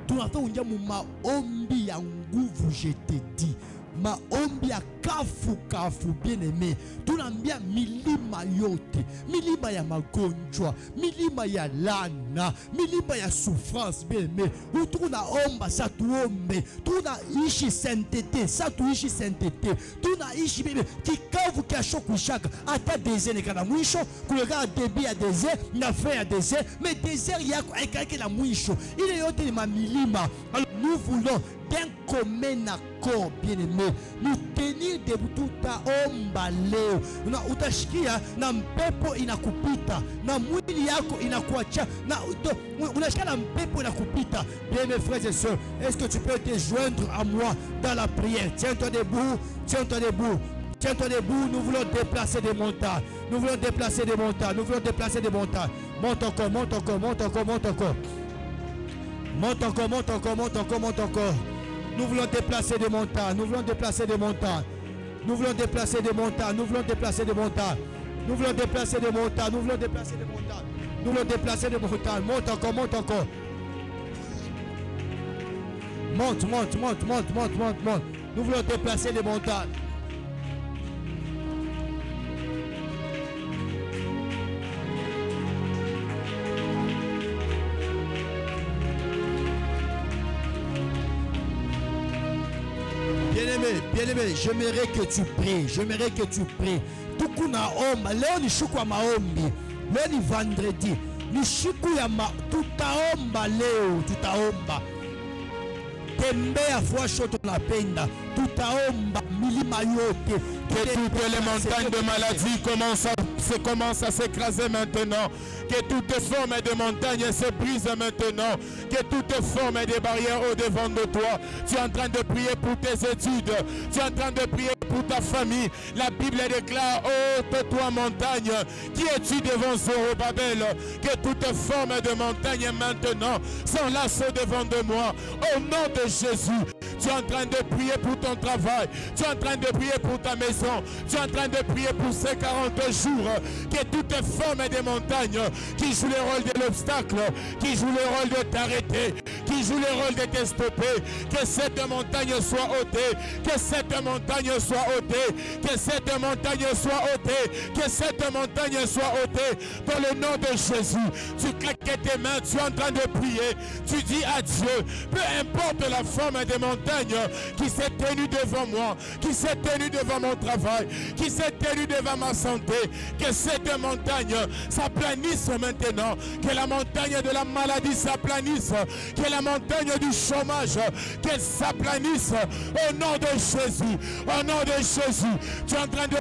Tunataka unja mu maombi ya nguvu, je te dis. Maombi ya kafu bien aimé. Tunaambia milima yote, milima ya magonjwa, milima ya lana, milima ya souffrance bien aimé. Tunaomba sa tuombe, tunaishi sainteté, sa tuishi sainteté, tunaishi bebe kikavu kiasho kushaka hata désert nekana mwisho, kuleka début ya désert, na fin ya désert, mais désert yako aikake la mwisho. Ile yote ni mamilima. Alors nous voulons d'un commun accord, bien-aimé, nous tenir debout tout à omba leo. Na utashikia na mpepo inakupita, na mwili yako inakuacha, na unashikia na mpepo inakupita. Bien mes frères et sœurs, est-ce que tu peux te joindre à moi dans la prière? Tiens-toi debout, tiens-toi debout. Tiens-toi debout, nous voulons déplacer des montagnes. Nous voulons déplacer des montagnes. Nous voulons déplacer des montagnes. Monte encore, monte encore, monte encore, monte encore. Monte encore, monte encore, monte encore, monte encore. Nous voulons déplacer des montagnes. Nous voulons déplacer des montagnes. Nous voulons déplacer des montagnes. Nous voulons déplacer des montagnes. Nous voulons déplacer des montagnes. Nous voulons déplacer des montagnes. Nous voulons déplacer des montagnes. Monte encore, monte encore. Monte, monte, monte, monte, monte, monte, monte. Nous voulons déplacer des montagnes. Bien-aimé, j'aimerais que tu pries. J'aimerais que tu pries. Tukuna omba. Leo ni siku ya maombi. Leo ni vendredi. Ni siku ya tutaomba leo. Tutaomba. Tembea fuasho tunapenda. Tutaomba milima yote. Que toutes les montagnes de maladie commencent à s'écraser maintenant. Que toute forme de montagne se brise maintenant. Que toute forme de barrière au devant de toi. Tu es en train de prier pour tes études. Tu es en train de prier pour ta famille. La Bible déclare, ôte toi montagne, qui es-tu devant Zorobabel? Que toute forme de montagne maintenant s'enlace devant de moi. Au nom de Jésus, tu es en train de prier pour ton travail. Tu es en train de prier pour ta maison. Tu es en train de prier pour ces 40 jours. Que toute forme de montagne qui joue le rôle de l'obstacle, qui joue le rôle de t'arrêter, qui joue le rôle de te stopper, que cette montagne soit ôtée, que cette montagne soit ôtée, que cette montagne soit ôtée, que cette montagne soit ôtée. Dans le nom de Jésus, tu claques tes mains, tu es en train de prier, tu dis à Dieu, peu importe la forme de montagne qui s'est tenue devant moi, qui s'est tenue devant mon travail, qui s'est tenue devant ma santé, que cette montagne s'aplanisse maintenant, que la montagne de la maladie s'aplanisse, que la montagne du chômage, qu'elle s'aplanisse au nom de Jésus, au nom de Jésus. Tu es en train de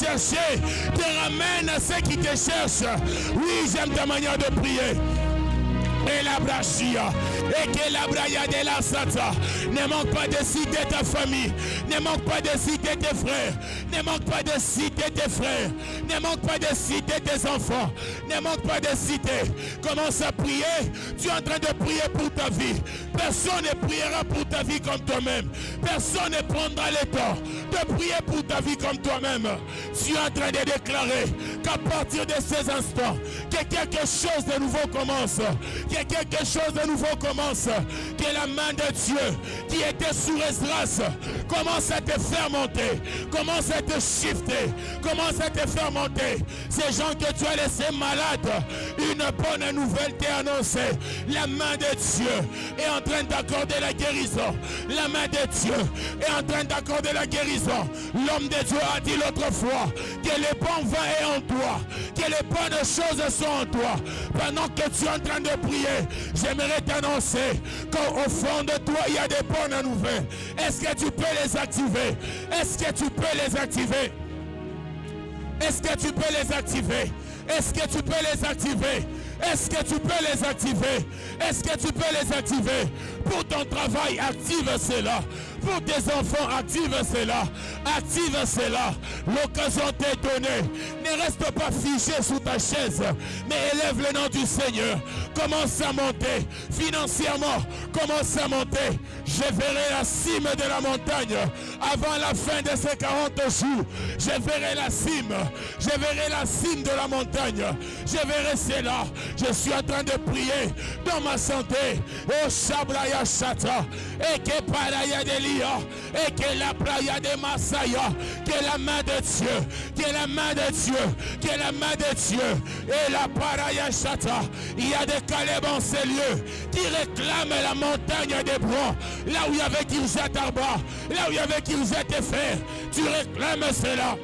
chercher te ramène à ceux qui te cherchent. Oui, j'aime ta manière de prier. Et la brachia, et que la braya de la sata. Ne manque pas de citer ta famille, ne manque pas de citer tes frères, ne manque pas de citer tes frères, ne manque pas de citer tes enfants, ne manque pas de citer. Commence à prier, tu es en train de prier pour ta vie. Personne ne priera pour ta vie comme toi-même. Personne ne prendra le temps de prier pour ta vie comme toi-même. Tu es en train de déclarer qu'à partir de ces instants, que quelque chose de nouveau commence. Que quelque chose de nouveau commence. Que la main de Dieu qui était sous Esdras commence à te faire monter. Commence à te shifter. Commence à te faire monter. Ces gens que tu as laissés malades, une bonne nouvelle t'est annoncée. La main de Dieu est en train d'accorder la guérison. La main de Dieu est en train d'accorder la guérison. L'homme de Dieu a dit l'autre fois que le bon vin est en toi. Que les bonnes choses sont en toi. Pendant que tu es en train de prier, j'aimerais t'annoncer qu'au fond de toi, il y a des bonnes nouvelles. Est-ce que tu peux les activer? Est-ce que tu peux les activer? Est-ce que tu peux les activer? Est-ce que tu peux les activer? Est-ce que tu peux les activer? Est-ce que tu peux les activer? Pour ton travail, active cela. Pour tes enfants, active cela. Active cela. L'occasion t'est donnée. Ne reste pas figé sous ta chaise, mais élève le nom du Seigneur. Commence à monter. Financièrement, commence à monter. Je verrai la cime de la montagne avant la fin de ces 40 jours. Je verrai la cime. Je verrai la cime de la montagne. Je verrai cela. Je suis en train de prier dans ma santé. Oh Shabraya Shata. Et que Paraya Delia. Et que la Playa de Masaya. Que la main de Dieu. Que la main de Dieu. Que la main de Dieu. Et la Paraya Shata. Il y a des Caleb en ces lieux qui réclament la montagne des bois. Là où il y avait Kirjat Arba. Là où il y avait Kirjat Efer. Tu réclames cela.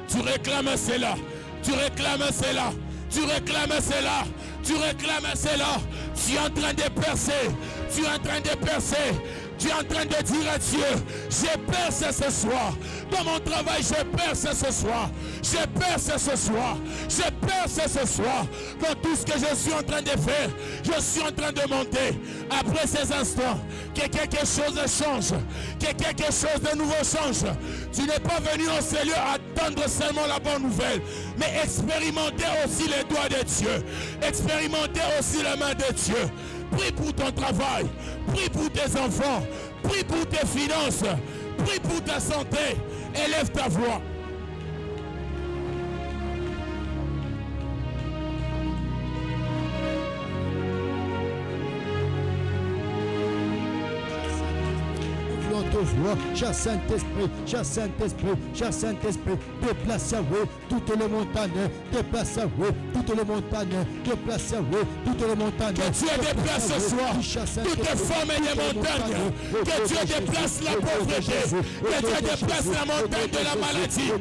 Tu réclames cela. Tu réclames cela. Tu réclames cela. Tu réclames cela. Tu es en train de percer. Tu es en train de percer. Tu es en train de dire à Dieu, je perce ce soir. Dans mon travail, je perce ce soir. Je perce ce soir. Je perce ce soir. Dans tout ce que je suis en train de faire, je suis en train de monter. Après ces instants, que quelque chose change. Que quelque chose de nouveau change. Tu n'es pas venu en ce lieu attendre seulement la bonne nouvelle, mais expérimenter aussi les doigts de Dieu. Expérimenter aussi la main de Dieu. Prie pour ton travail, prie pour tes enfants, prie pour tes finances, prie pour ta santé. Élève ta voix. Cher Saint-Esprit, cher Saint-Esprit, cher Saint-Esprit, déplace toutes les montagnes, déplace toutes les montagnes, déplace toutes les montagnes. Que Dieu déplace ce soir toutes les formes et les montagnes. Que Dieu déplace la pauvreté. Que Dieu déplace la montagne de la maladie.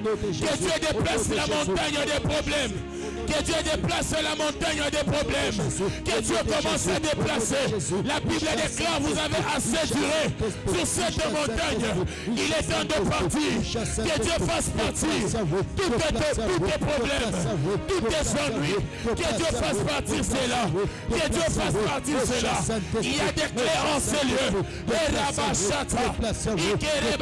Que Dieu déplace la montagne des problèmes. Que Dieu déplace la montagne des problèmes. Que Dieu commence à déplacer. La Bible déclare, vous avez assez duré sur cette montagne. Il est temps de partir. Que Dieu fasse partir tous tes problèmes, tous tes ennuis. Que Dieu fasse partir cela. Que Dieu fasse partir cela. Il y a des clés en ce lieu. Et Rabachata. Et que la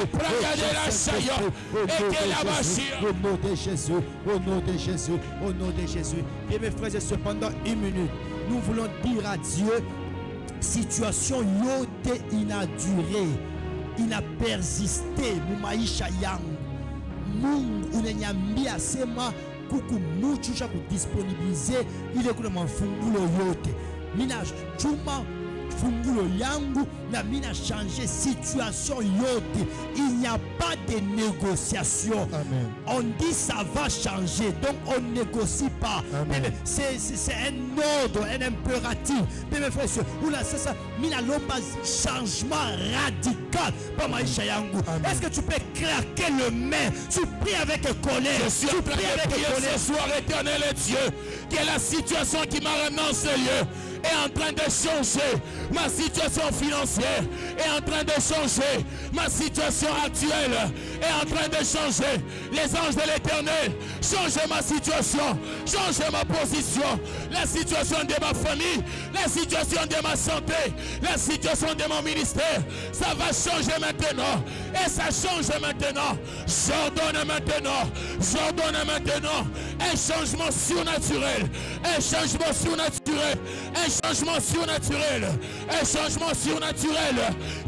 praga de la chaya. Et que la bachia. Au nom de Jésus, au nom de Jésus, au nom de Jésus. Bien mes frères, et cependant une minute, nous voulons dire à Dieu, situation yote ina duré, ina persisté, mumaisha yangu. Mungu unanyambia sema kuku muchusha kudisponibilize ile kuna mafungulo yote. Mina chuma fungulo yangu na mina changer situation yote. Il n'y a pas de négociation. Amen. On dit ça va changer, donc on ne négocie pas. C'est un ordre, un impératif. Mais mes frères, c'est ça. Mina lomba changement radical. Est-ce que tu peux craquer le main? Tu pries avec colère. Je suis en train de prier ce soir, éternel Dieu, que la situation qui m'a ramené en ce lieu est en train de changer. Ma situation financière est en train de changer. Ma situation actuelle est en train de changer. Les anges de l'Éternel, changez ma situation, changez ma position, la situation de ma famille, la situation de ma santé, la situation de mon ministère, ça va changer maintenant. Et ça change maintenant. J'ordonne maintenant un changement surnaturel, un changement surnaturel, un changement surnaturel, un changement surnaturel.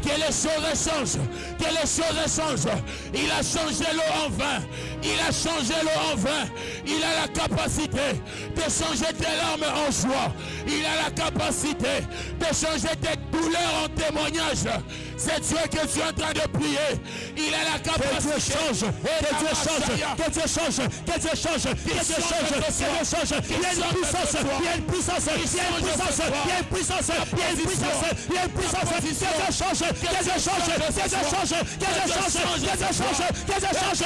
Que les choses changent, que les choses changent. Il a changé l'eau en vin, il a changé l'eau en vin. Il a la capacité de changer tes larmes en joie. Il a la capacité de changer tes douleurs en témoignage. C'est Dieu que tu es en train de prier. Il a la capacité. Que Dieu change, que Dieu change, que Dieu change, que Dieu change, que Dieu change, que Dieu change. Il y a une puissance, il y a une puissance, il y a une puissance, il y a une puissance, il y a une puissance, il y a une puissance. Que Dieu change, que Dieu change, que Dieu change, que Dieu change, que Dieu change, que Dieu change.